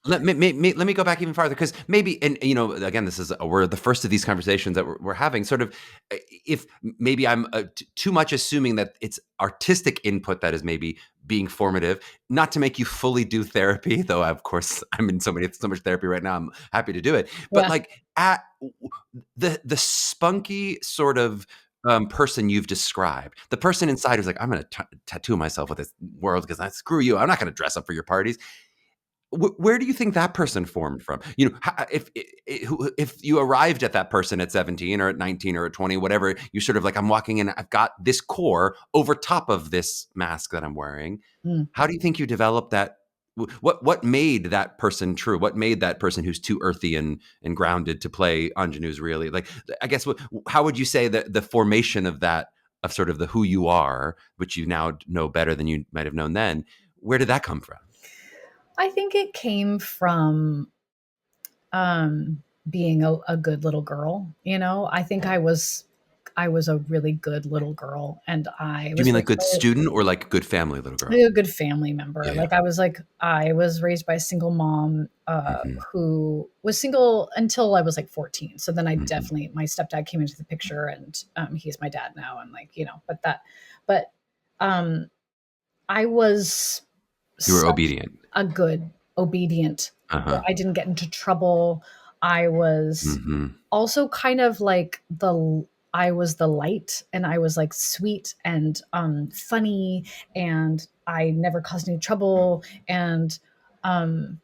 Let me go back even farther because maybe and again this is we're the first of these conversations that we're having sort of if maybe I'm too much assuming that it's artistic input that is maybe being formative, not to make you fully do therapy, though of course I'm in so much therapy right now, I'm happy to do it, but Yeah. like at the spunky sort of person you've described, the person inside who's like, I'm going to tattoo myself with this world because I screw you, I'm not going to dress up for your parties. Where do you think that person formed from? If you arrived at that person at 17 or at 19 or at 20, whatever, you sort of like, I'm walking in, I've got this core over top of this mask that I'm wearing. Mm. How do you think you developed that? What made that person true? What made that person who's too earthy and grounded to play ingenues really? Like, I guess, how would you say that the formation of that, of sort of the who you are, which you now know better than you might have known then, where did that come from? I think it came from being a good little girl. I think I was a really good little girl, and I Do you was mean like raised good student or like good family little by girl? a good family member. Yeah, yeah. I was raised by a single mom, Mhm, who was single until I was like 14. So then I mhm. definitely, my stepdad came into the picture, and he's my dad now, and like, but um, I was You were such obedient. a good, obedient girl. Uh-huh. I didn't get into trouble. I was Mhm, also kind of like I was the light, and I was like sweet and funny, and I never caused any trouble. Um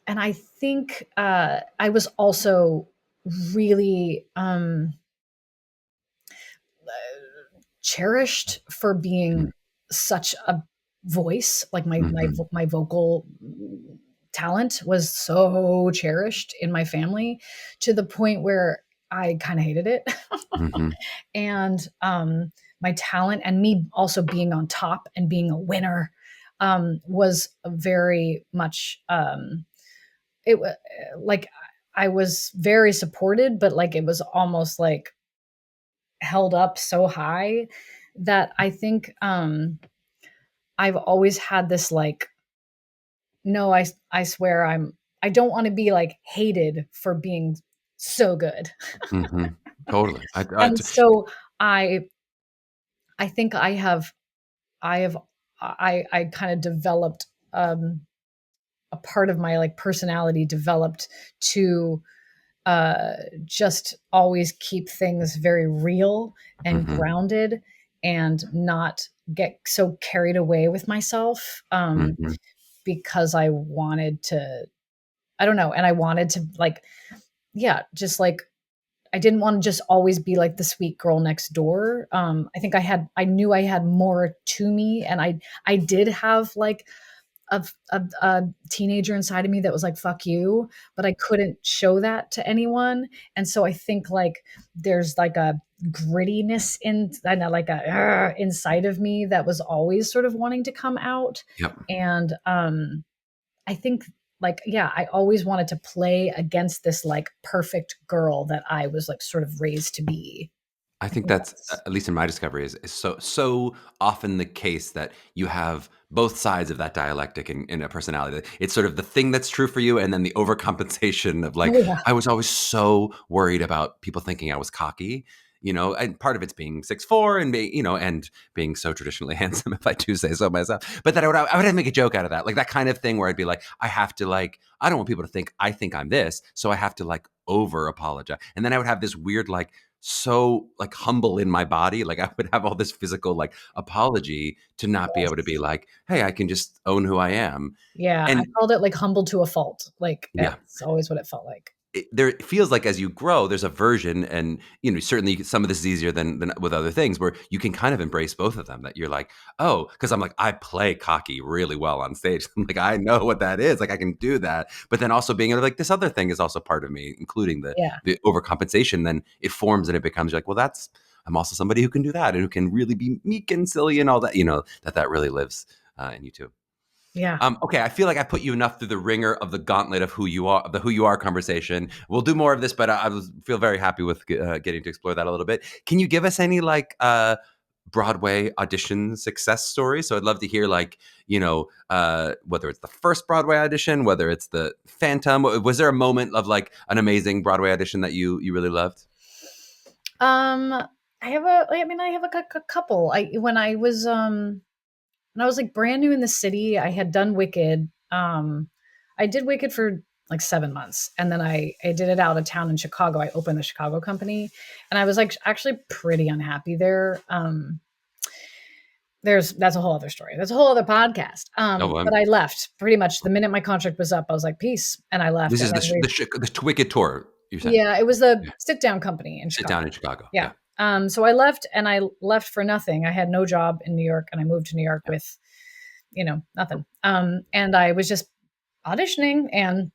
and I think I was also really cherished for mhm, being such a voice. Like mhm, my vocal talent was so cherished in my family, to the point where I kind of hated it. mhm, And my talent, and me also being on top and being a winner, was very much, it was like I was very supported, but like it was almost like held up so high that I think I've always had this like, no, I swear I don't want to be like hated for being so good. Hmm. Totally. And so I I think I have I kind of developed a part of my like personality developed to just always keep things very real and hmm grounded and not get so carried away with myself, hmm because I wanted to, I don't know, and I wanted to like, yeah, just like I didn't want to just always be like the sweet girl next door. I think I knew I had more to me, and I did have like a teenager inside of me that was like fuck you, but I couldn't show that to anyone. And so I think like there's like a grittiness in, I know, like a inside of me that was always sort of wanting to come out. Yep. And I think like, yeah, I always wanted to play against this like perfect girl that I was like sort of raised to be. I I think think that's, that's, at least in my discovery, is so often the case that you have both sides of that dialectic in a personality. It's sort of the thing that's true for you, and then the overcompensation of like, oh yeah, I was always so worried about people thinking I was cocky, and part of it's being 6'4" and being, and being so traditionally handsome, if I do say so myself. But that I would have to make a joke out of that, like that kind of thing where I'd be like, I have to like, I don't want people to think I think I'm this, so I have to like over apologize, and then I would have this weird like so like humble in my body, like I would have all this physical like apology to not be able to be yes. like, hey, I can just own who I am. Yeah, I And called it like humble to a fault. Like yeah, that's always what it felt like. it feels like as you grow, there's a version, and certainly some of this is easier than with other things, where you can kind of embrace both of them. That you're like, oh, because I'm like, I play cocky really well on stage. I'm like, I know what that is. Like I can do that. But then also being able to like, this other thing is also part of me, including the Yeah, the overcompensation. Then it forms and it becomes like, well, that's, I'm also somebody who can do that and who can really be meek and silly and all that. That really lives in you too. yeah, Okay, I feel like I put you enough through the ringer of the gauntlet of who you are, of the who you are conversation. We'll do more of this, but feel very happy with getting to explore that a little bit. Can you give us any like Broadway audition success stories? So I'd love to hear like whether it's the first Broadway audition, whether it's the Phantom. Was there a moment of like an amazing Broadway audition that you really loved? um, I have a couple. I when I was like brand new in the city, I had done Wicked. I did Wicked for like 7 months, and then I did it out of town in Chicago. I opened the Chicago company, and I was like actually pretty unhappy there. That's a whole other story. That's a whole other podcast. Oh, But I left pretty much the minute my contract was up. I was like, peace, and I left. this And is then the Wicked tour. You're saying, yeah, it was a yeah. sit down company in Sit Chicago. down in Chicago. Yeah. Yeah, So I left, and I left for nothing. I had no job in New York, and I moved to New York yeah. with, nothing. And I was just auditioning, and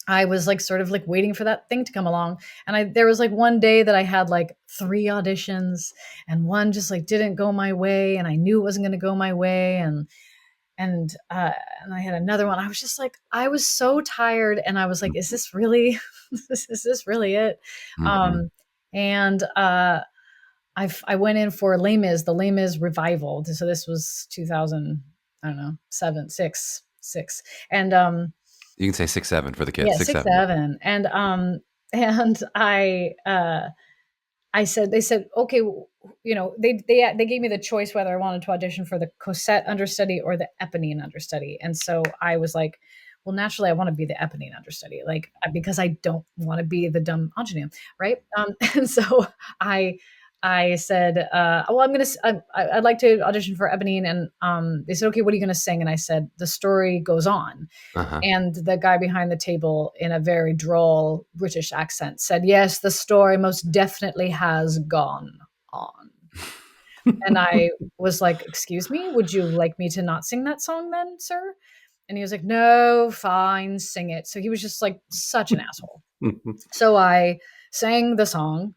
I was like sort of like waiting for that thing to come along. And there was like one day that I had like 3 auditions, and one just like didn't go my way, and I knew it wasn't going to go my way. And I had another one. I was just like, I was so tired, and I was like, is this really, is this really it? Mm-hmm. Um, and I went in for Les Mis, the Les Mis revival. So this was 2000, I don't know, seven, six, six, and You can say 6'7" for the kids. yeah, Six six, seven. Yeah. seven, and I said, they said, okay, they gave me the choice whether I wanted to audition for the Cosette understudy or the Eponine understudy. And so I was like, well, naturally I want to be the Eponine understudy, like, because I don't want to be the dumb ingenue. Right. And so I, I said, well, I'd like to audition for Eponine. And they said, okay, what are you going to sing? And I said, the story goes on. Uh-huh. And the guy behind the table, in a very droll British accent, said, yes, the story most definitely has gone on. And I was like, excuse me, would you like me to not sing that song then, sir? And he was like, no, fine, sing it. So he was just like such an asshole. So I sang the song,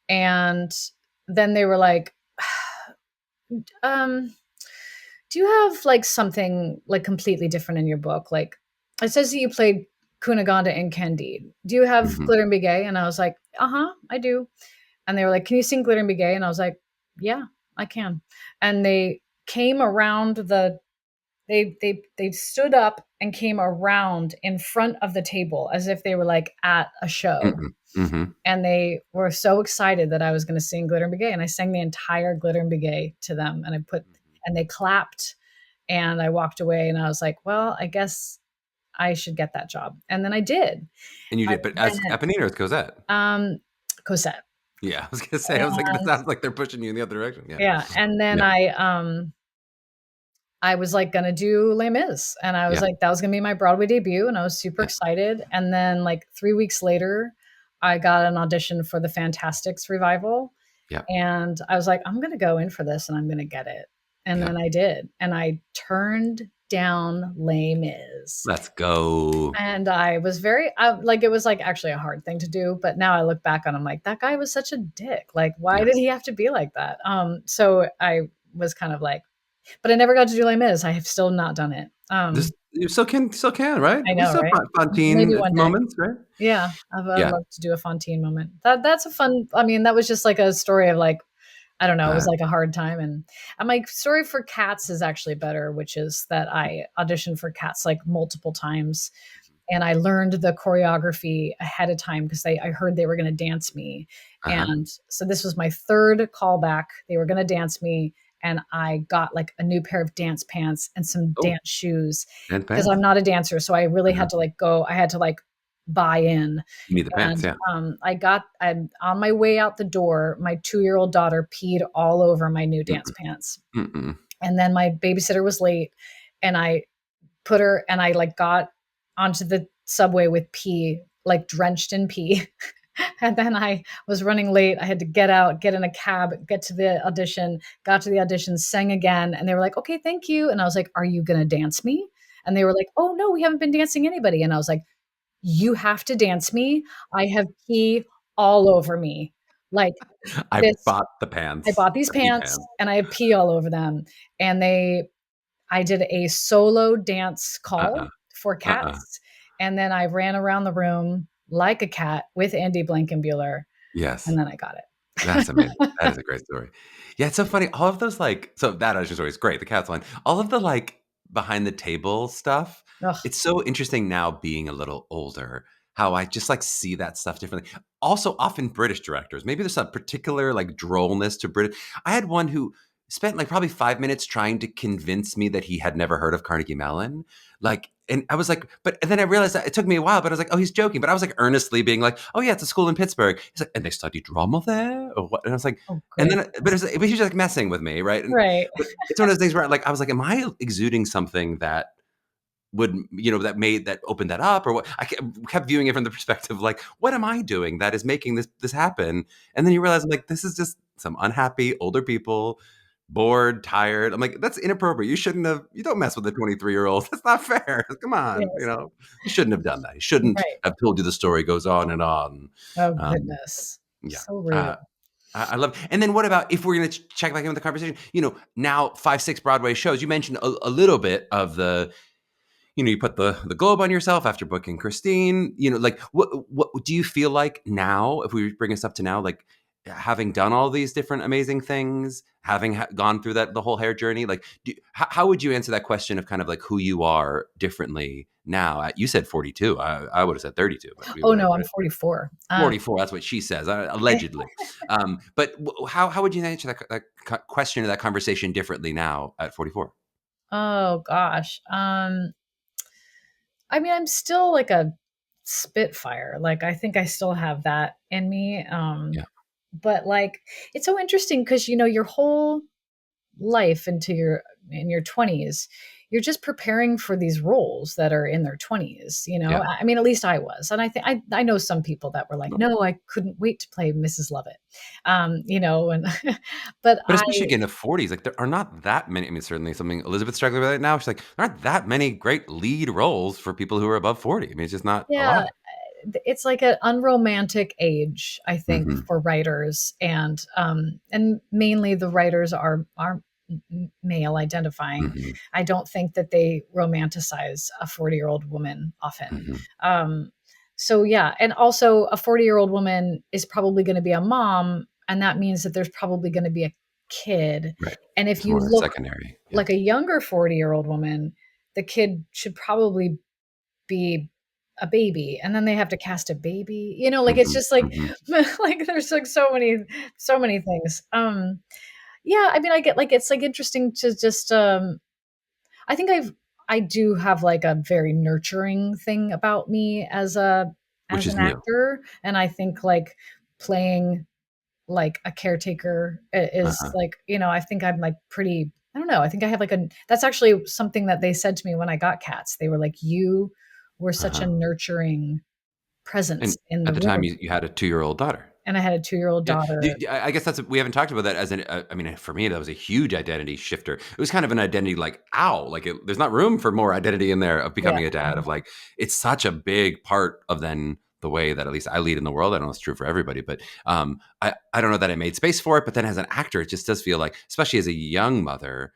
and then they were like, um, do you have like something like completely different in your book? Like it says that you played Cunegonde in Candide. Do you have Mhm. Glitter and Be Gay? And I was like, uh-huh, I do. And they were like, can you sing Glitter and Be Gay? And I was like, yeah, I can. And they came around they stood up and came around in front of the table as if they were like at a show. Mhm. Mhm. And they were so excited that I was going to sing Glitter and Be Gay. And I sang the entire Glitter and Be Gay to them. And they clapped and I walked away and I was like, well, I guess I should get that job. And then I did. And you I did, but as went, Eponine or as Cosette? Cosette. Yeah, I was gonna say, I was like, that And sounds like they're pushing you in the other direction. Yeah. yeah. And then Yeah. I was like gonna do Les Mis, and I was Yeah. like, that was gonna be my Broadway debut, and I was super Yeah. excited. And then like 3 weeks later, I got an audition for the Fantastics revival, Yeah. and I was like, I'm gonna go in for this, and I'm gonna get it. And Yeah. then I did, and I turned down Les Mis. Let's go. And I was very like it was like actually a hard thing to do, but now I look back on, I'm like, that guy was such a dick. Like, why did Yes. he have to be like that? So I was kind of like, but I never got to do Les Mis. I have still not done it. This you still can, right? I We know, still right? have Maybe Fontaine one day. moments, right? Yeah, I'd Yeah. love to do a Fontaine moment. That's a fun. I mean, that was just like a story of like, I don't know. It was Uh, like a hard time, and my story for Cats is actually better, which is that I auditioned for Cats like multiple times, and I learned the choreography ahead of time because I heard they were going to dance me. uh-huh. And so this was my third callback. They were going to dance me. And I got like a new pair of dance pants and some Oh, dance shoes and because pants. I'm not a dancer. So I really Uh-huh. had to like go, I had to like buy in. You need the pants, And yeah. I'm on my way out the door. My 2-year-old daughter peed all over my new dance Mm-mm. pants. Mm-mm. And then my babysitter was late and I put her and I like got onto the subway with pee, like drenched in pee. And then I was running late. I had to get out, get in a cab, get to the audition, got to the audition, sang again. And they were like, okay, thank you. And I was like, are you going to dance me? And they were like, oh, no, we haven't been dancing anybody. And I was like, you have to dance me. I have pee all over me. Like I this, bought the I pants, bought these the pee pants pants. and I have pee all over them. And I did a solo dance Uh-uh. call for Uh-uh. Cats, and then I ran around the room like a cat with Andy Blankenbuehler, Yes. and then I got That's it. amazing. That is a great story. Yeah, it's so funny. All of those like so that audition story is great. The Cats one. All of the like behind the table stuff. Ugh. It's so interesting now being a little older, how I just like see that stuff differently. Also, often British directors. Maybe there's some particular like drollness to British. I had one who spent like probably 5 minutes trying to convince me that he had never heard of Carnegie Mellon. Like, and I was like, but and then I realized that it took me a while, but I was like, oh, he's joking. But I was like earnestly being like, oh yeah, it's a school in Pittsburgh. He's like, and they study drama there, or what? And I was like, Oh, and great. then, but he was just like messing with me, right? And Right. but it's one of those things where like I was like, am I exuding something that would that opened that up, or what? Kept viewing it from the perspective like, what am I doing that is making this happen? And then you realize I'm like, this is just some unhappy older people, bored, tired. I'm like, that's inappropriate. You don't mess with a 23-year-old. That's not fair. Come on, Yes. you shouldn't have done that. He shouldn't Right. have told you the story goes on and on. Oh, Um, goodness. yeah. So rude. I love. And then what about if we're going to check back in with the conversation? Now 5, 6 Broadway shows. You mentioned a little bit of the you put the globe on yourself after booking Christine. Like what do you feel like now? If we bring us up to now, like having done all these different amazing things, having gone through the whole hair journey, like how would you answer that question of kind of like who you are differently now? You said 42. I would have said 32, but Oh, no, I'm 44. 44. That's what she says, allegedly. But how would you answer that question or that conversation differently now at 44? Oh, gosh. I mean, I'm still like a spitfire. Like, I think I still have that in me. Yeah. But like, it's so interesting because, your whole life in your 20s, you're just preparing for these roles that are in their 20s. Yeah. I mean, at least I was. And I think I know some people that were like, no, I couldn't wait to play Mrs. Lovett. And but But especially again, the 40s, like there are not that many. I mean, certainly something Elizabeth's struggling with right now. She's like, there aren't that many great lead roles for people who are above 40. I mean, it's just not a yeah, lot. it's like an unromantic age, I think, Hmm. for writers, and mainly the writers are male identifying. Mm-hmm. I don't think that they romanticize a 40-year-old woman often. Mm-hmm. So yeah, and also a 40-year-old woman is probably going to be a mom, and that means that there's probably going to be a kid. Right. And if It's you more look secondary. Yeah. like a younger 40-year-old woman, the kid should probably be a baby, and then they have to cast a baby. Like it's Mm-hmm. just like Mm-hmm. like there's like so many things. Yeah, I mean, I get like it's like interesting to just I think I do have like a very nurturing thing about me Which as is an new. actor, and I think like playing like a caretaker is Uh-huh. like, I think I'm like pretty, I don't know, I think I have like that's actually something that they said to me when I got cats. They were like, you were such a Uh-huh. nurturing presence And in the at the time, room. you had a 2-year-old daughter. And I had a 2-year-old Yeah, daughter. I guess we haven't talked about that as I mean, for me, that was a huge identity shifter. It was kind of an identity like, ow, like there's not room for more identity in there of Yeah. becoming a dad. Of like, it's such a big part of then the way that at least I lead in the world. I don't know if it's true for everybody, but I don't know that I made space for it. But then as an actor, it just does feel like, especially as a young mother,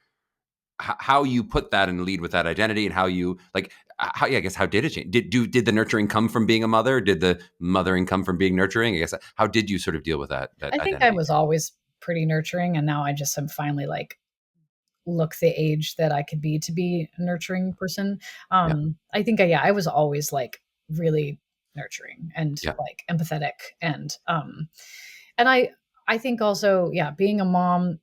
how you put that and lead with that identity, and how you like how yeah, I guess how did it change? Did the nurturing come from being a mother? Did the mothering come from being nurturing? I guess how did you sort of deal with that I think I identity was change? always pretty nurturing, and now I just am finally like look the age that I could be to be a nurturing person. Yeah, I think I was always like really nurturing and yeah, like empathetic, and I think also, yeah, being a mom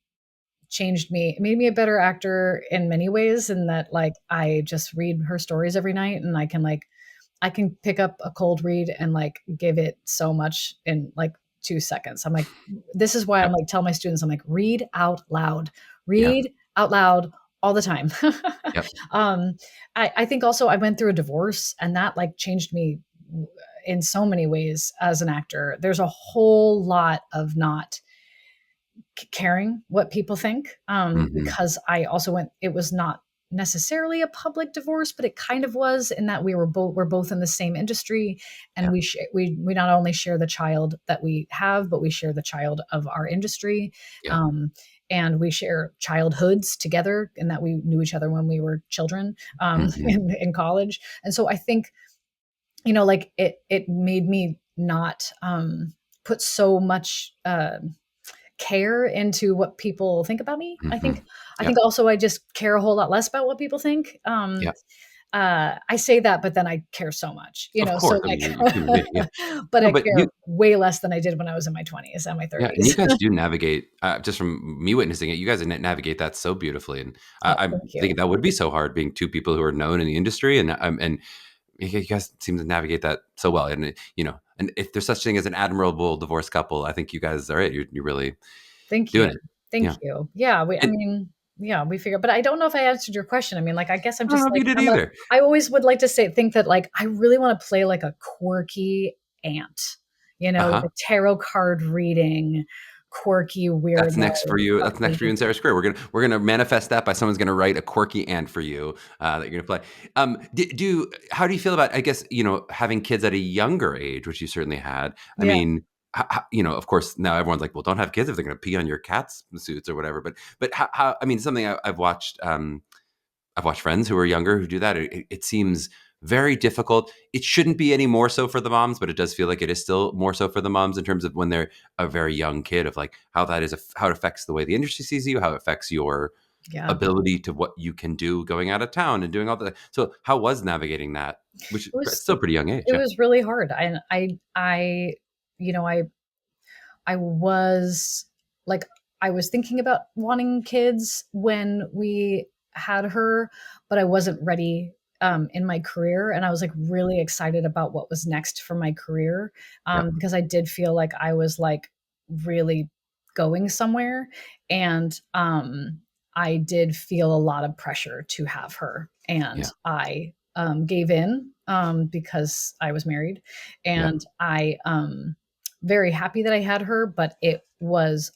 changed me, it made me a better actor in many ways, in that like I just read her stories every night, and I can pick up a cold read and like give it so much in like 2 seconds. I'm like, this is why yeah, I'm like, tell my students, I'm like, yeah, read out loud all the time. yeah. um, I think also I went through a divorce, and that like changed me in so many ways as an actor. There's a whole lot of not caring what people think, Hmm. because I also went, it was not necessarily a public divorce, but it kind of was, in that we're both in the same industry, and Yeah, we not only share the child that we have, but we share the child of our industry. yeah. um, and we share childhoods together, in that we knew each other when we were children, Hmm. in college. And so I think, like it made me not put so much care into what people think about me. I Hmm. think I Yeah, think also I just care a whole lot less about what people think. yeah. I say that, but then I care so much, Of so course. I like, mean, you're a human being. Yeah. but No, I but care you way less than I did when I was in my 20s and my yeah, and you 30s. guys do navigate, just from me witnessing it, you guys navigate that so beautifully, and Oh, I'm thank you. thinking that would be so hard being two people who are known in the industry, and you guys seem to navigate that so well, and and if there's such thing as an admirable divorced couple, I think you guys are it. You're really Thank you. doing it. Thank Yeah, you. Yeah, I and mean, yeah, we figure, but I don't know if I answered your question. I mean, like, I guess I'm I don't just know if like, you did either. I always would like to think that like, I really want to play like a quirky aunt, Uh huh. the tarot card reading, quirky That's weirdo. next for you. That's next for you Funny. in Sarah's career. We're gonna manifest that by someone's gonna write a quirky ant for you, that you're gonna play. How do you feel about, I guess, having kids at a younger age, which you certainly had? I Yeah. mean, of course now everyone's like, well, don't have kids if they're gonna pee on your cat's suits or whatever. But how I mean, something I've watched. I've watched friends who are younger who do that. It seems very difficult. It shouldn't be any more so for the moms, but it does feel like it is still more so for the moms in terms of when they're a very young kid, of like how that is, how it affects the way the industry sees you, how it affects your Yeah. ability to what you can do going out of town and doing all that. So how was navigating that, which It was, it's still pretty young age? it Yeah. was really hard. You know, I was like, I was thinking about wanting kids when we had her, but I wasn't ready in my career. And I was like really excited about what was next for my career, Yeah. because I did feel like I was like really going somewhere. And I did feel a lot of pressure to have her. And Yeah. I gave in because I was married. Yeah. And I very happy that I had her, but it was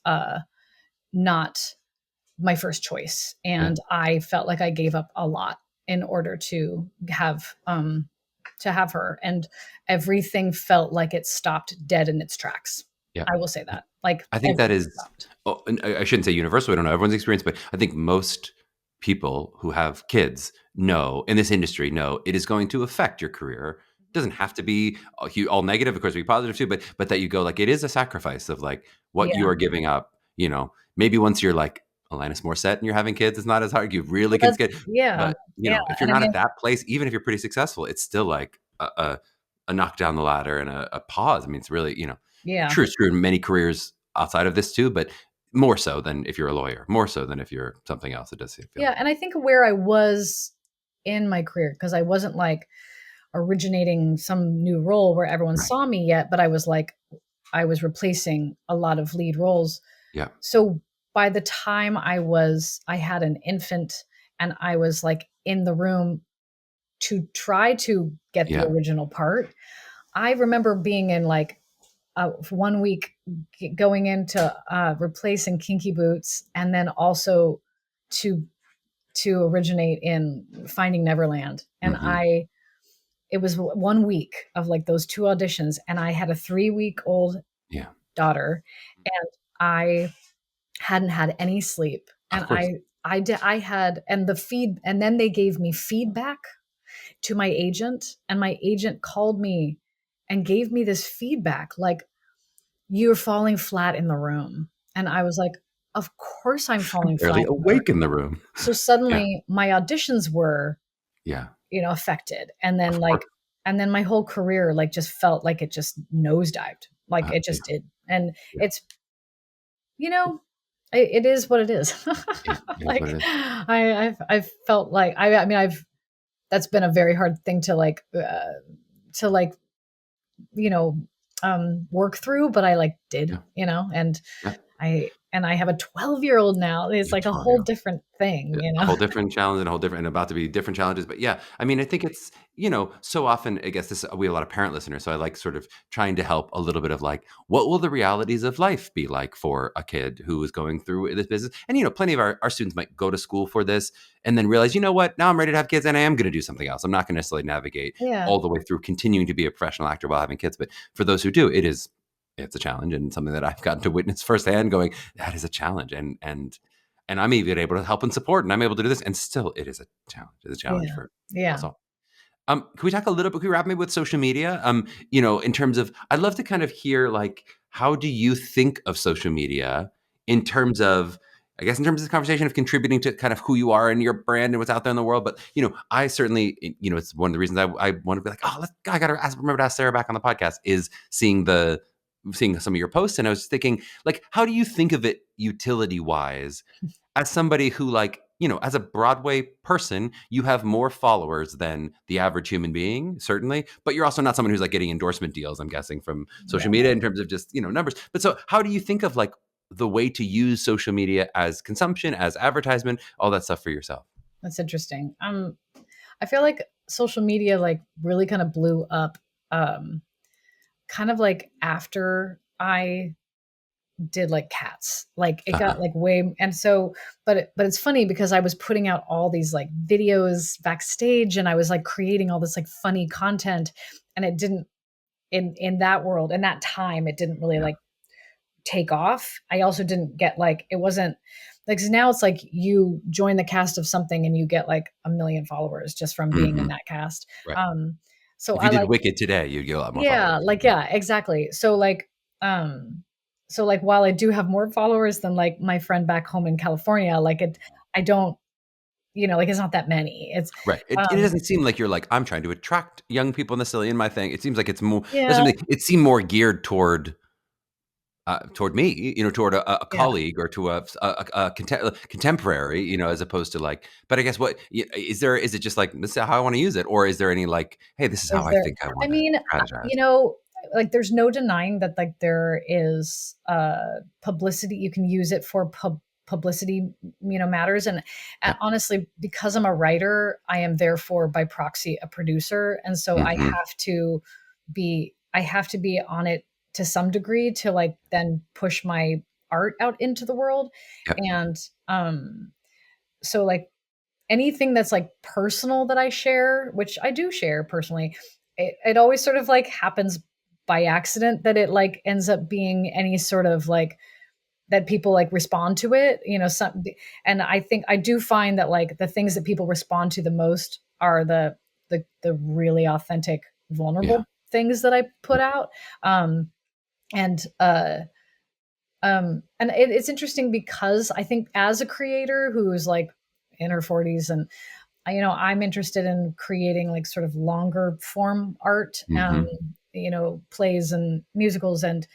not my first choice, Yeah. and I felt like I gave up a lot in order to have her, and everything felt like it stopped dead in its tracks. Yeah. I will say that, like I think that everything is stopped. and I shouldn't say universal. I don't know everyone's experience, but I think most people who have kids know in this industry know it is going to affect your career. It doesn't have to be all negative, of course, be positive too, but that you go like it is a sacrifice of like what you Yeah. are giving up. Maybe once you're like Alanis Morissette and you're having kids, it's not as hard. You really Well, can that's skate, yeah. but Yeah. if you're And I not mean, at that place, even if you're pretty successful, it's still like a knock down the ladder and a pause. I mean, it's really yeah. true in many careers outside of this too, but more so than if you're a lawyer, more so than if you're something else. It does feel Yeah. like And I think where I was in my career, because I wasn't like originating some new role where everyone right. saw me yet, but I was replacing a lot of lead roles. Yeah, So by the time I had an infant and I was like in the room to try to get the yeah. original part, I remember being in like 1 week going into replacing Kinky Boots, and then also to originate in Finding Neverland. And Hmm. it was 1 week of like those two auditions, and I had a 3-week old Yeah, daughter, and I hadn't had any sleep, of and course. I had, and and then they gave me feedback to my agent, and my agent called me and gave me this feedback like, you're falling flat in the room. And I was like, of course I'm falling Barely flat in the room. awake in the room. So Yeah, suddenly my auditions were, yeah, affected. And then of course. my whole career like just felt like it just nosedived. Like it Yeah, just did. And yeah. it's, you know, it is what it is. It is what Like it is. I've felt like, I mean, that's been a very hard thing to like, you know, work through, but I like did, Yeah, and yeah. I have a 12-year-old now. It's You're like a 12 whole year old. different thing, Yeah, a whole different challenge and a whole different and about to be different challenges. But yeah, I mean, I think it's, so often, I guess we have a lot of parent listeners. So I like sort of trying to help a little bit of like, what will the realities of life be like for a kid who is going through this business? And, plenty of our students might go to school for this and then realize, you know what, now I'm ready to have kids and I am going to do something else. I'm not going to necessarily navigate Yeah. all the way through continuing to be a professional actor while having kids. But for those who do, it's a challenge and something that I've gotten to witness firsthand going, that is a challenge. And I'm even able to help and support, and I'm able to do this, and still, it is a challenge. It's a challenge Yeah. for Yeah. us all. Can we talk a little bit? Can we wrap maybe with social media? In terms of, I'd love to kind of hear like, how do you think of social media in terms of, I guess, in terms of the conversation of contributing to kind of who you are and your brand and what's out there in the world. But I certainly, it's one of the reasons I want to be like, oh, I got to remember to ask Sarah back on the podcast is seeing some of your posts, and I was thinking, like, how do you think of it utility wise? As somebody who like, as a Broadway person, you have more followers than the average human being, certainly, but you're also not someone who's like getting endorsement deals, I'm guessing, from social Yeah. media in terms of just, numbers. But so how do you think of like the way to use social media as consumption, as advertisement, all that stuff for yourself? That's interesting. I feel like social media like really kind of blew up kind of like after I did like Cats. Like it got Uh-huh. like way, and so but it's funny because I was putting out all these like videos backstage, and I was like creating all this like funny content, and it didn't, in that world, in that time, it didn't really Yeah. like take off. I also didn't get like, it wasn't like, 'cause now it's like you join the cast of something and you get like a million followers just from being in Hmm. that cast. Right. So If you I did like, Wicked today, you'd get a lot more yeah, followers. like, yeah, exactly. Um, so like while I do have more followers than like my friend back home in California, like I don't, like it's not that many. It's, Right. It um, doesn't seem like you're like, I'm trying to attract young people necessarily in my thing. It seems like it's more, yeah, that's something, it seemed more geared toward me, toward a yeah. colleague or to a contemporary, as opposed to like. But I guess is it just like this is how I want to use it, or is there any like, hey, this is how Is I there, think I I want to mean, strategize? like there's no denying that like there is publicity. You can use it for publicity, matters. And Yeah. honestly, because I'm a writer, I am therefore by proxy a producer. And so Hmm. I have to be on it to some degree to like then push my art out into the world. Yeah. And so like anything that's like personal that I share, which I do share personally, it always sort of like happens by accident that it like ends up being any sort of like that people like respond to it, and I think I do find that like the things that people respond to the most are the really authentic, Yeah. vulnerable things that I put out. Um, and it's interesting because I think as a creator who's like in her 40s, and I'm interested in creating like sort of longer form art, Hmm. plays and musicals and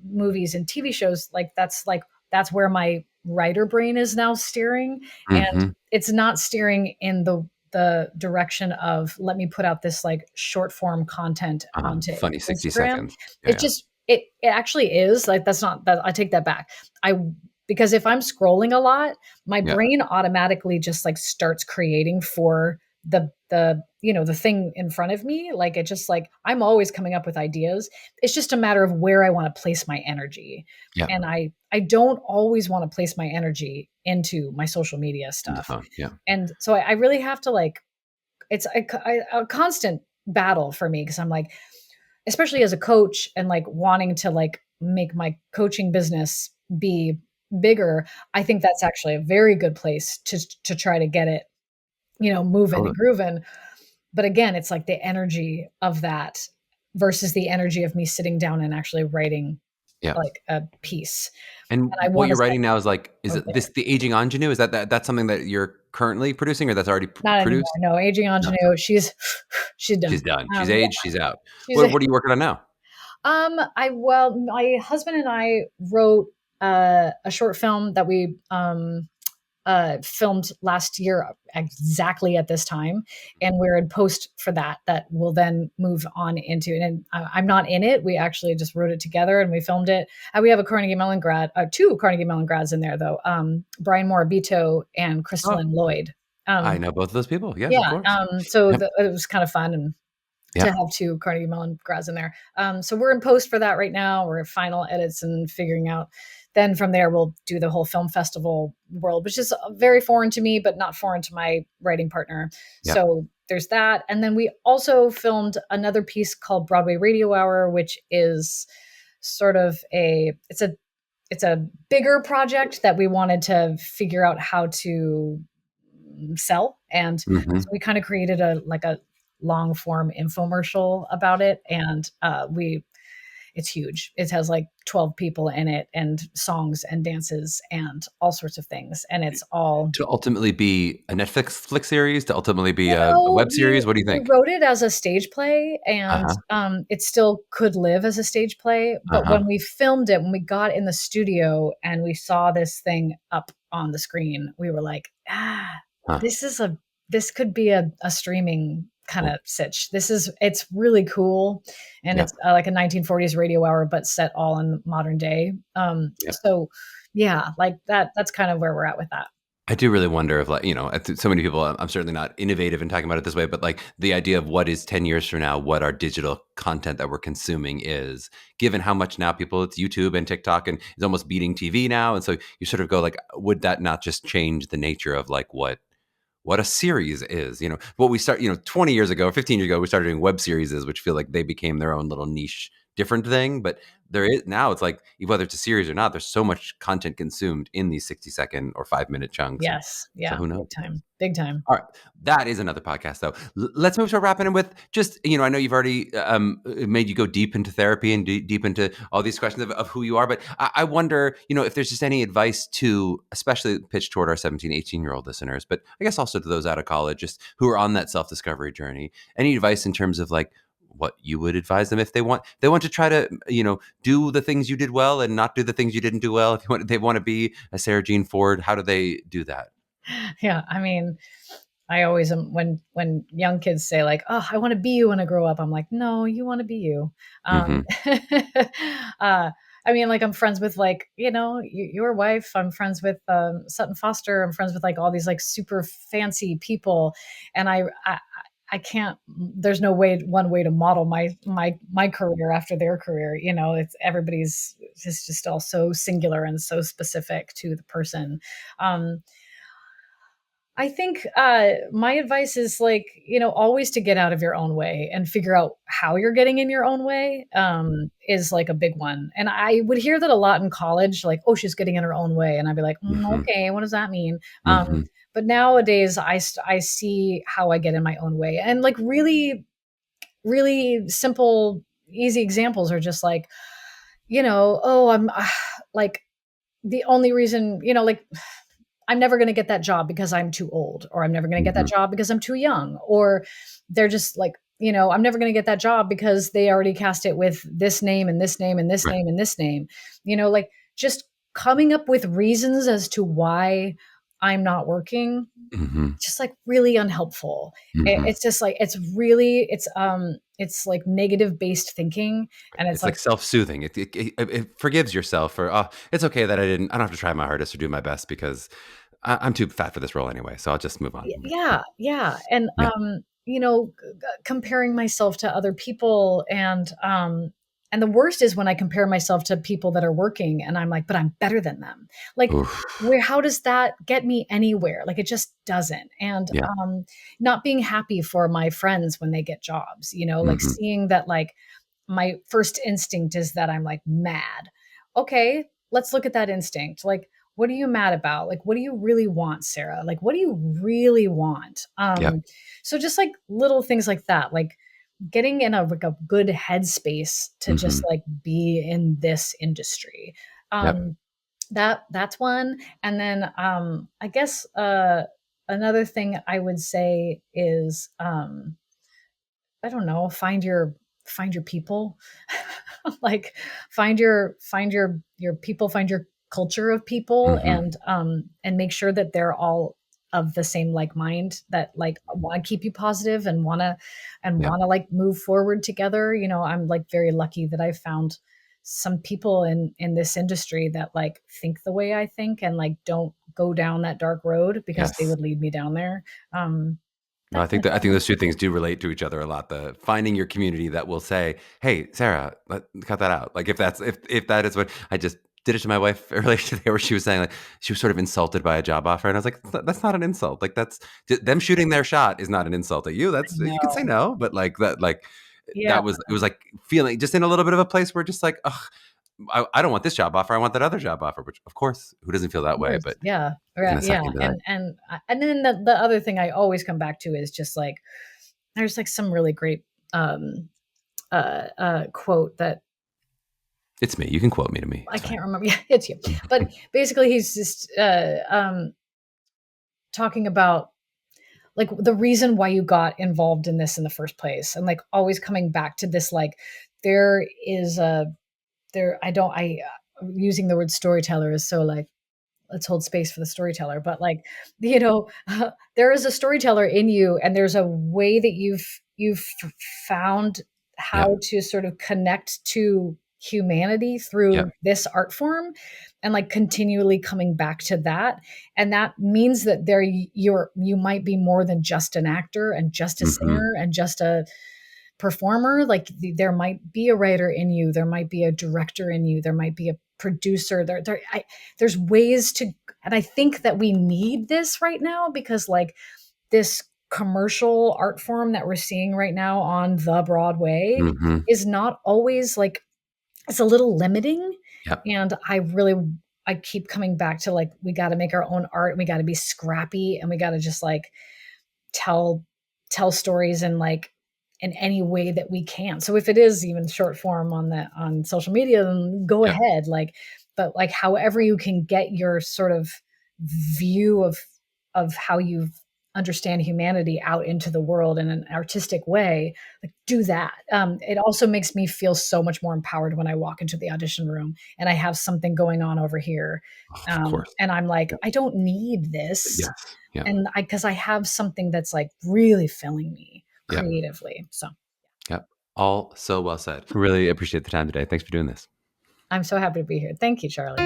movies and TV shows. That's where my writer brain is now steering, and Hmm. it's not steering in the direction of let me put out this like short form content onto Funny 60 Instagram. seconds. Yeah. It Yeah. just it actually is like that's not that I take that back. I Because if I'm scrolling a lot, my Yeah. brain automatically just like starts creating for the thing in front of me. Like it just like I'm always coming up with ideas. It's just a matter of where I want to place my energy. Yeah. And I don't always want to place my energy into my social media In the stuff. phone. Yeah. And so I really have to like it's a constant battle for me because I'm like, especially as a coach and like wanting to like make my coaching business be bigger. I think that's actually a very good place to try to get it, moving and Totally. grooving. But again, it's like the energy of that versus the energy of me sitting down and actually writing Yeah. like a piece. And And I what want to you're set writing now is like, is out it there. this the aging ingenue? Is that's something that you're currently producing or that's already Not anymore. produced? No, aging No, ingenue. She's she's done. done. She's Yeah, aged. She's out. she's a What are you working on now? my husband and I wrote a short film that we filmed last year exactly at this time, and we're in post for that will then move on into, and I'm not in it. We actually just wrote it together and we filmed it. We have a Carnegie Mellon grad, two Carnegie Mellon grads in there though, Brian Morabito and Oh, Crystalline Lloyd. I um, know both of those people. Yes, of yeah, course. so Yep. it was kind of fun, and to Yeah. have two Carnegie Mellon grads in there. So we're in post for that right now. We're in final edits and figuring out. Then from there, we'll do the whole film festival world, which is very foreign to me, but not foreign to my writing partner. Yeah. So there's that. And then we also filmed another piece called Broadway Radio Hour, which is sort of it's a bigger project that we wanted to figure out how to sell. And so Hmm. we kind of created a long form infomercial about it. And it's huge. It has like 12 people in it and songs and dances and all sorts of things. And it's all, To ultimately be a Netflix flick series, to ultimately be a no, web series. What do you we think? wrote it as a stage play, and Uh-huh. it still could live as a stage play. But Uh-huh. when we filmed it, when we got in the studio and we saw this thing up on the screen, we were like, Huh. this is this could be a streaming kind Cool. of sitch. It's really cool. And Yep. it's like a 1940s radio hour, but set all in modern day. Yep. So yeah, like that's kind of where we're at with that. I do really wonder if, like, so many people, I'm certainly not innovative in talking about it this way, but like the idea of what is 10 years from now, what our digital content that we're consuming is, given how much now people, it's YouTube and TikTok and it's almost beating TV now. And so you sort of go like, would that not just change the nature of like what a series is? What we start, 20 years ago, 15 years ago, we started doing web series, which feel like they became their own little niche, different thing. But there is now, it's like, whether it's a series or not, there's so much content consumed in these 60-second or 5-minute chunks. And Yes. so Yeah. who Big knows? time. Big time. All right. That is another podcast, though. Let's move to wrapping it with just, I know you've already made you go deep into therapy and deep into all these questions of who you are. But I wonder, if there's just any advice to, especially pitched toward our 17, 18-year-old listeners, but I guess also to those out of college, just who are on that self-discovery journey. Any advice in terms of like what you would advise them if they want to try to, do the things you did well and not do the things you didn't do well. If they want to be a Sara Jean Ford, how do they do that? Yeah. I mean, I always am when young kids say like, "Oh, I want to be you when I grow up." I'm like, "No, you want to be you." Um, Hmm. uh, I mean, like I'm friends with like your wife. I'm friends with Sutton Foster. I'm friends with like all these like super fancy people, and I can't. There's no one way to model my career after their career. It's everybody's just all so singular and so specific to the person. Um, I think my advice is like, always to get out of your own way and figure out how you're getting in your own way is like a big one. And I would hear that a lot in college, like, oh, she's getting in her own way. And I'd be like, Hmm. okay, what does that mean? Hmm. But nowadays I see how I get in my own way. And like really, really simple, easy examples are just like, oh, I'm like the only reason, like I'm never going to get that job because I'm too old, or I'm never going to get that Hmm. job because I'm too young, or they're just like, I'm never going to get that job because they already cast it with this name and this name and this Right. name and this name. Like just coming up with reasons as to why I'm not working, Hmm. just like really unhelpful. Hmm. It's just like it's like negative based thinking, and it's It's like like self-soothing. It forgives yourself for, oh, it's okay that I don't have to try my hardest or do my best because I'm too fat for this role anyway. So I'll just move on. Yeah. Yeah, and, Yeah. comparing myself to other people and the worst is when I compare myself to people that are working and I'm like, "But I'm better than them." Like, Oof. how does that get me anywhere? Like, it just doesn't, and, Yeah. not being happy for my friends when they get jobs, like, Hmm. seeing that, like, my first instinct is that I'm, like, mad. Okay, let's look at that instinct. Like, what are you mad about? Like, what do you really want, Sarah? Like, what do you really want? Yep. So just like little things like that, like getting in a good headspace to just Hmm. like be in this industry. Yep. Um, that's one. And then I guess another thing I would say is I don't know, find your people. Like find your people, find your culture of people, Hmm. and make sure that they're all of the same like mind, that like want to keep you positive and Yep. want to like move forward together. I'm like very lucky that I found some people in this industry that like think the way I think and like don't go down that dark road because they Yes. would lead me down there. Um, No, that kind of I think thing. those two things do relate to each other a lot. The finding your community that will say, "Hey, Sarah, cut that out." Like if that is what I just did it to my wife earlier today, where she was saying like she was sort of insulted by a job offer, and I was like, That's not an insult. Like them shooting their shot is not an insult at you. I That's you can say know. no, but like Yeah. that was it was like feeling just in a little bit of a place where just like, ugh, I don't want this job offer. I want that other job offer. Which of course, who doesn't feel that Of way? course, But yeah, it right, kind of suck yeah, into that. and then the other thing I always come back to is just like there's like some really great quote that It's me. You can quote me to me. I It's fine. can't remember. Yeah, it's you, but basically he's just talking about like the reason why you got involved in this in the first place, and like always coming back to this like there is a there I don't I using the word storyteller is so like let's hold space for the storyteller, but like there is a storyteller in you, and there's a way that found Yep. how to sort of connect to humanity through Yep. this art form, and like continually coming back to that. And that means that you might be more than just an actor and just a Hmm. singer and just a performer. Like there might be a writer in you, there might be a director in you, there might be a producer there's ways to. And I think that we need this right now because like this commercial art form that we're seeing right now on the Broadway Hmm. is not always like, it's a little limiting. Yep. And I keep coming back to like we got to make our own art, we got to be scrappy, and we got to just like tell stories in like in any way that we can. So if it is even short form on social media, then go Yep. ahead. Like, but like however you can get your sort of view of how you understand humanity out into the world in an artistic way, like do that. It also makes me feel so much more empowered when I walk into the audition room and I have something going on over here, Of course. and I'm like, Yep. I don't need this, Yes. Yep. and because I have something that's like really filling me Yep. creatively. So Yep. All so well said. Really appreciate the time today. Thanks for doing this. I'm so happy to be here. Thank you, Charlie.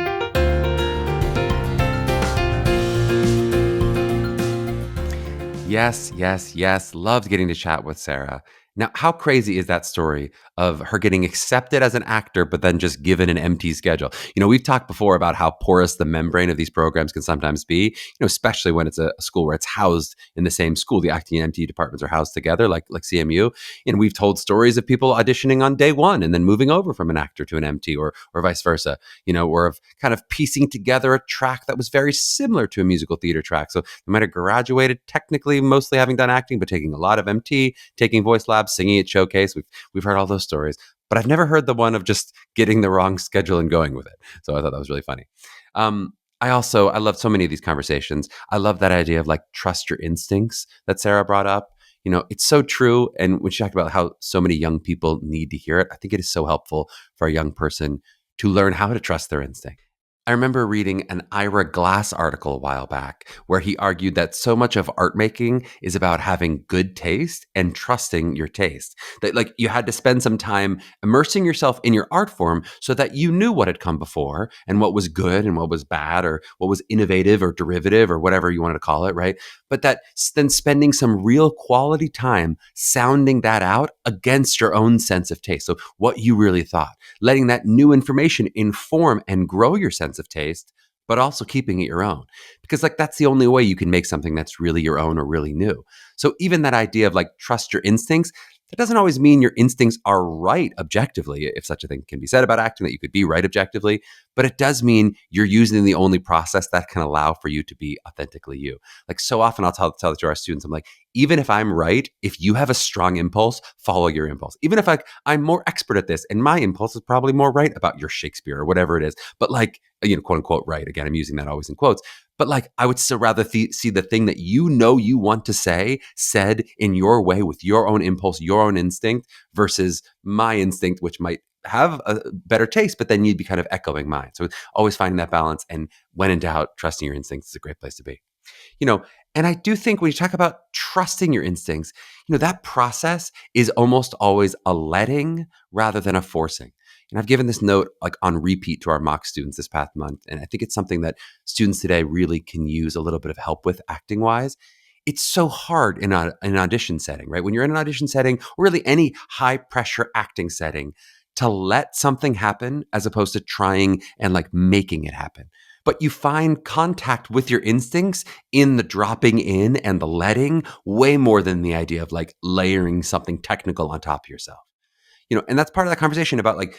Yes, yes, yes. Loved getting to chat with Sarah. Now, how crazy is that story of her getting accepted as an actor, but then just given an empty schedule. We've talked before about how porous the membrane of these programs can sometimes be, especially when it's a school where it's housed in the same school. The acting and MT departments are housed together, like CMU. And we've told stories of people auditioning on day one and then moving over from an actor to an MT or vice versa, or of kind of piecing together a track that was very similar to a musical theater track. So they might have graduated technically mostly having done acting, but taking a lot of MT, taking voice labs, singing at Showcase. We've heard all those stories, but I've never heard the one of just getting the wrong schedule and going with it. So I thought that was really funny. I love so many of these conversations. I love that idea of like trust your instincts that Sara brought up. It's so true. And when she talked about how so many young people need to hear it, I think it is so helpful for a young person to learn how to trust their instinct. I remember reading an Ira Glass article a while back where he argued that so much of art making is about having good taste and trusting your taste. That like you had to spend some time immersing yourself in your art form so that you knew what had come before and what was good and what was bad or what was innovative or derivative or whatever you wanted to call it, right? But that then spending some real quality time sounding that out against your own sense of taste. So what you really thought, letting that new information inform and grow your sense of taste, but also keeping it your own. Because like that's the only way you can make something that's really your own or really new. So even that idea of like trust your instincts, that doesn't always mean your instincts are right objectively, if such a thing can be said about acting, that you could be right objectively, but it does mean you're using the only process that can allow for you to be authentically you. Like so often I'll tell that to our students, I'm like, even if I'm right, if you have a strong impulse, follow your impulse. Even if I'm more expert at this and my impulse is probably more right about your Shakespeare or whatever it is, but like, quote unquote, right. Again, I'm using that always in quotes. But like, I would still rather see the thing that you want to say said in your way with your own impulse, your own instinct versus my instinct, which might have a better taste, but then you'd be kind of echoing mine. So always finding that balance. And when in doubt, trusting your instincts is a great place to be. And I do think when you talk about trusting your instincts, that process is almost always a letting rather than a forcing. And I've given this note like on repeat to our mock students this past month. And I think it's something that students today really can use a little bit of help with acting wise. It's so hard in an audition setting, right? When you're in an audition setting, or really any high pressure acting setting, to let something happen as opposed to trying and like making it happen. But you find contact with your instincts in the dropping in and the letting way more than the idea of like layering something technical on top of yourself. And that's part of that conversation about like,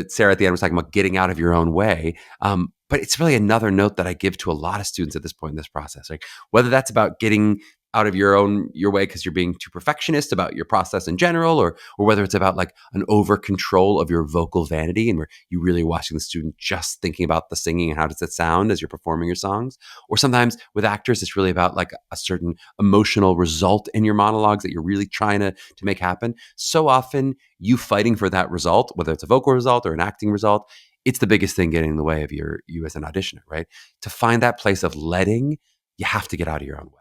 Sara at the end was talking about getting out of your own way. But it's really another note that I give to a lot of students at this point in this process. Like whether that's about getting out of your way because you're being too perfectionist about your process in general, or whether it's about like an over control of your vocal vanity and where you really watching the student just thinking about the singing and how does it sound as you're performing your songs. Or sometimes with actors, it's really about like a certain emotional result in your monologues that you're really trying to make happen. So often you fighting for that result, whether it's a vocal result or an acting result, it's the biggest thing getting in the way of you as an auditioner, right? To find that place of letting, you have to get out of your own way.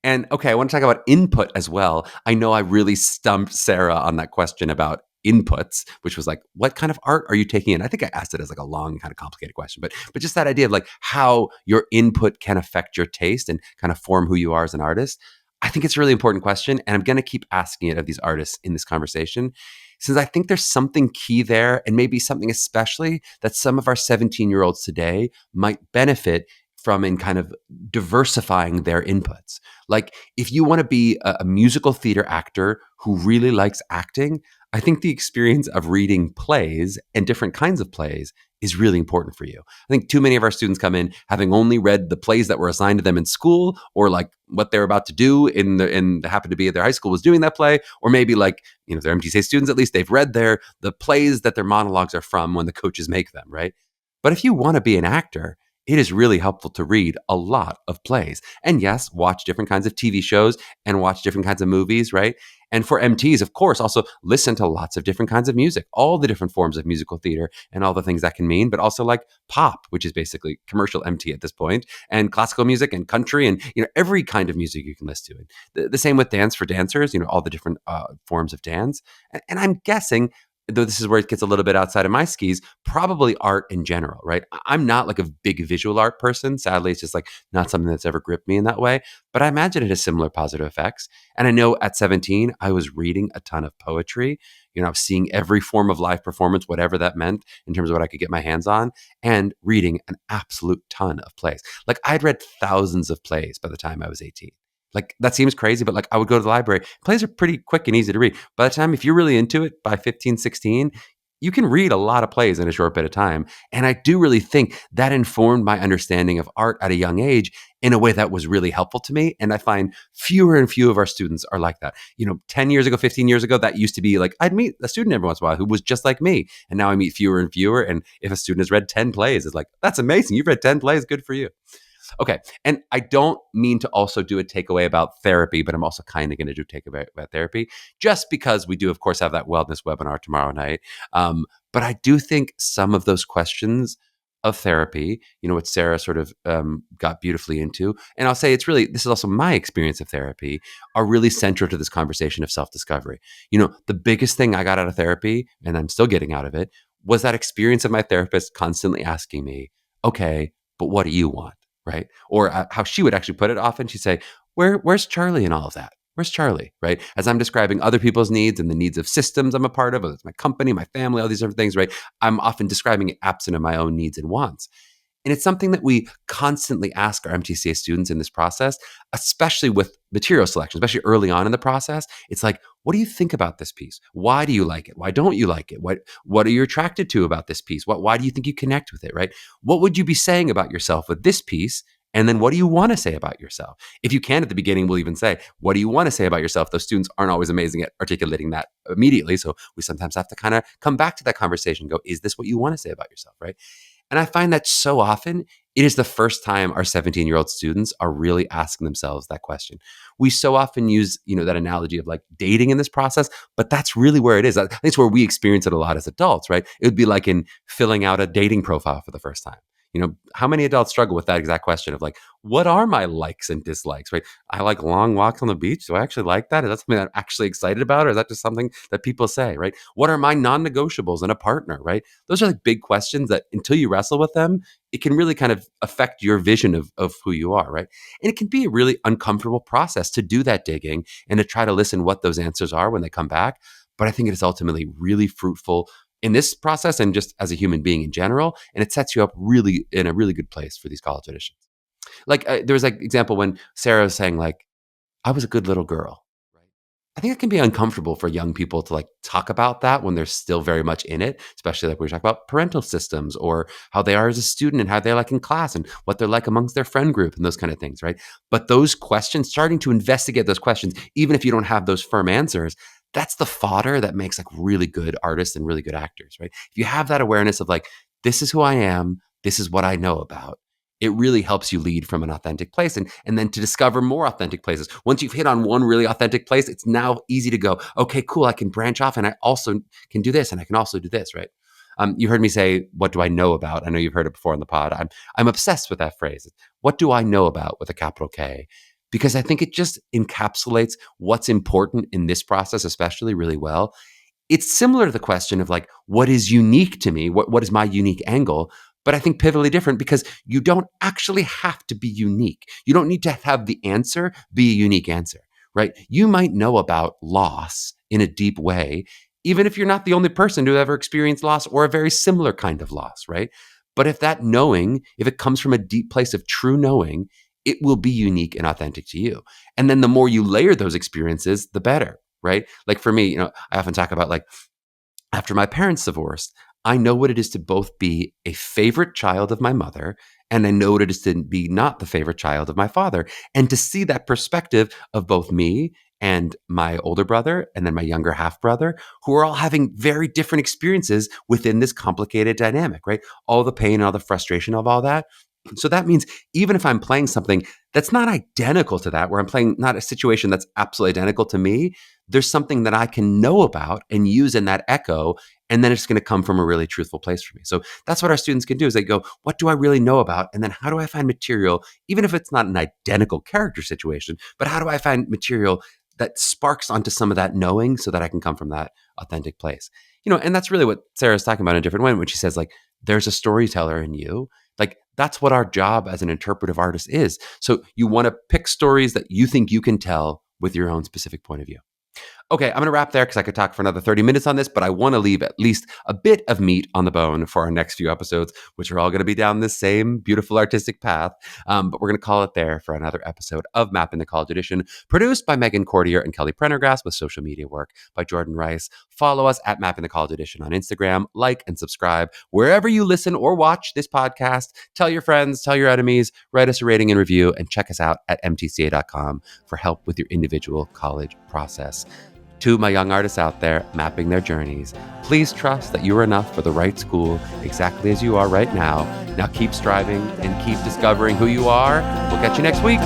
And okay, I want to talk about input as well. I know I really stumped Sara on that question about inputs, which was like, what kind of art are you taking in? I think I asked it as like a long, kind of complicated question, but just that idea of like how your input can affect your taste and kind of form who you are as an artist. I think it's a really important question. And I'm going to keep asking it of these artists in this conversation, since I think there's something key there and maybe something especially that some of our 17-year-olds today might benefit from in kind of diversifying their inputs. Like if you want to be a musical theater actor who really likes acting, I think the experience of reading plays and different kinds of plays is really important for you. I think too many of our students come in having only read the plays that were assigned to them in school, or like what they're about to do in happened to be at their high school was doing that play, or maybe like, they're MTCA students, at least they've read the plays that their monologues are from when the coaches make them, right? But if you want to be an actor, it is really helpful to read a lot of plays. And yes, watch different kinds of TV shows and watch different kinds of movies, right? And for MTs, of course, also listen to lots of different kinds of music, all the different forms of musical theater and all the things that can mean, but also like pop, which is basically commercial MT at this point, and classical music and country and, every kind of music you can listen to. And the same with dance for dancers, all the different forms of dance. And I'm guessing, though this is where it gets a little bit outside of my skis, probably art in general, right? I'm not like a big visual art person. Sadly, it's just like not something that's ever gripped me in that way. But I imagine it has similar positive effects. And I know at 17, I was reading a ton of poetry. I was seeing every form of live performance, whatever that meant in terms of what I could get my hands on, and reading an absolute ton of plays. Like I'd read thousands of plays by the time I was 18. Like that seems crazy, but like I would go to the library. Plays are pretty quick and easy to read. By the time, if you're really into it by 15, 16, you can read a lot of plays in a short bit of time. And I do really think that informed my understanding of art at a young age in a way that was really helpful to me. And I find fewer and fewer of our students are like that. 10 years ago, 15 years ago, that used to be like, I'd meet a student every once in a while who was just like me. And now I meet fewer and fewer. And if a student has read 10 plays, it's like, that's amazing. You've read 10 plays. Good for you. Okay. And I don't mean to also do a takeaway about therapy, but I'm also kind of going to do a takeaway about therapy just because we do, of course, have that wellness webinar tomorrow night. But I do think some of those questions of therapy, what Sara sort of got beautifully into, and I'll say this is also my experience of therapy, are really central to this conversation of self-discovery. The biggest thing I got out of therapy, and I'm still getting out of it, was that experience of my therapist constantly asking me, okay, but what do you want? Right? Or how she would actually put it often, she'd say, where's Charlie in all of that? Where's Charlie? Right? As I'm describing other people's needs and the needs of systems I'm a part of, whether it's my company, my family, all these different things, right? I'm often describing it absent of my own needs and wants. And it's something that we constantly ask our MTCA students in this process, especially with material selection, especially early on in the process. It's like, what do you think about this piece? Why do you like it? Why don't you like it? What are you attracted to about this piece? Why do you think you connect with it, right? What would you be saying about yourself with this piece? And then what do you want to say about yourself? If you can, at the beginning, we'll even say, what do you want to say about yourself? Those students aren't always amazing at articulating that immediately. So we sometimes have to kind of come back to that conversation and go, is this what you want to say about yourself, right? And I find that so often it is the first time our 17-year-old students are really asking themselves that question. We so often use, that analogy of like dating in this process, but that's really where it is. I think it's where we experience it a lot as adults, right? It would be like in filling out a dating profile for the first time. How many adults struggle with that exact question of like, what are my likes and dislikes, right? I like long walks on the beach. Do I actually like that? Is that something that I'm actually excited about? Or is that just something that people say, right? What are my non-negotiables in a partner, right? Those are like big questions that until you wrestle with them, it can really kind of affect your vision of who you are, right? And it can be a really uncomfortable process to do that digging and to try to listen what those answers are when they come back. But I think it is ultimately really fruitful in this process and just as a human being in general. And it sets you up really in a really good place for these college auditions. Like there was like example when Sara was saying like, I was a good little girl. Right? I think it can be uncomfortable for young people to like talk about that when they're still very much in it, especially like we talk about parental systems or how they are as a student and how they're like in class and what they're like amongst their friend group and those kind of things, right? But those questions, starting to investigate those questions, even if you don't have those firm answers, that's the fodder that makes like really good artists and really good actors, right? If you have that awareness of like, this is who I am, this is what I know about, it really helps you lead from an authentic place and then to discover more authentic places. Once you've hit on one really authentic place, it's now easy to go, okay, cool, I can branch off and I also can do this and I can also do this, right? You heard me say, what do I know about? I know you've heard it before on the pod. I'm obsessed with that phrase. What do I know about with a capital K? Because I think it just encapsulates what's important in this process, especially really well. It's similar to the question of like, what is unique to me? What is my unique angle? But I think pivotally different because you don't actually have to be unique. You don't need to have the answer be a unique answer, right? You might know about loss in a deep way, even if you're not the only person to ever experience loss or a very similar kind of loss, right? But if that knowing, if it comes from a deep place of true knowing, it will be unique and authentic to you. And then the more you layer those experiences, the better, right? Like for me, I often talk about like after my parents divorced, I know what it is to both be a favorite child of my mother and I know what it is to be not the favorite child of my father. And to see that perspective of both me and my older brother and then my younger half brother, who are all having very different experiences within this complicated dynamic, right? All the pain and all the frustration of all that. So that means even if I'm playing something that's not identical to that, where I'm playing not a situation that's absolutely identical to me, there's something that I can know about and use in that echo. And then it's going to come from a really truthful place for me. So that's what our students can do is they go, what do I really know about? And then how do I find material, even if it's not an identical character situation, but how do I find material that sparks onto some of that knowing so that I can come from that authentic place? And that's really what Sara's talking about in a different way when she says like, there's a storyteller in you. Like that's what our job as an interpretive artist is. So you want to pick stories that you think you can tell with your own specific point of view. Okay, I'm going to wrap there because I could talk for another 30 minutes on this, but I want to leave at least a bit of meat on the bone for our next few episodes, which are all going to be down this same beautiful artistic path. But we're going to call it there for another episode of Mapping the College Audition, produced by Meghan Cordier and Kelly Prendergast, with social media work by Jordan Rice. Follow us at Mapping the College Audition on Instagram, like and subscribe wherever you listen or watch this podcast. Tell your friends, tell your enemies, write us a rating and review, and check us out at MTCA.com for help with your individual college process. To my young artists out there mapping their journeys, please trust that you are enough for the right school exactly as you are right now. Now keep striving and keep discovering who you are. We'll catch you next week.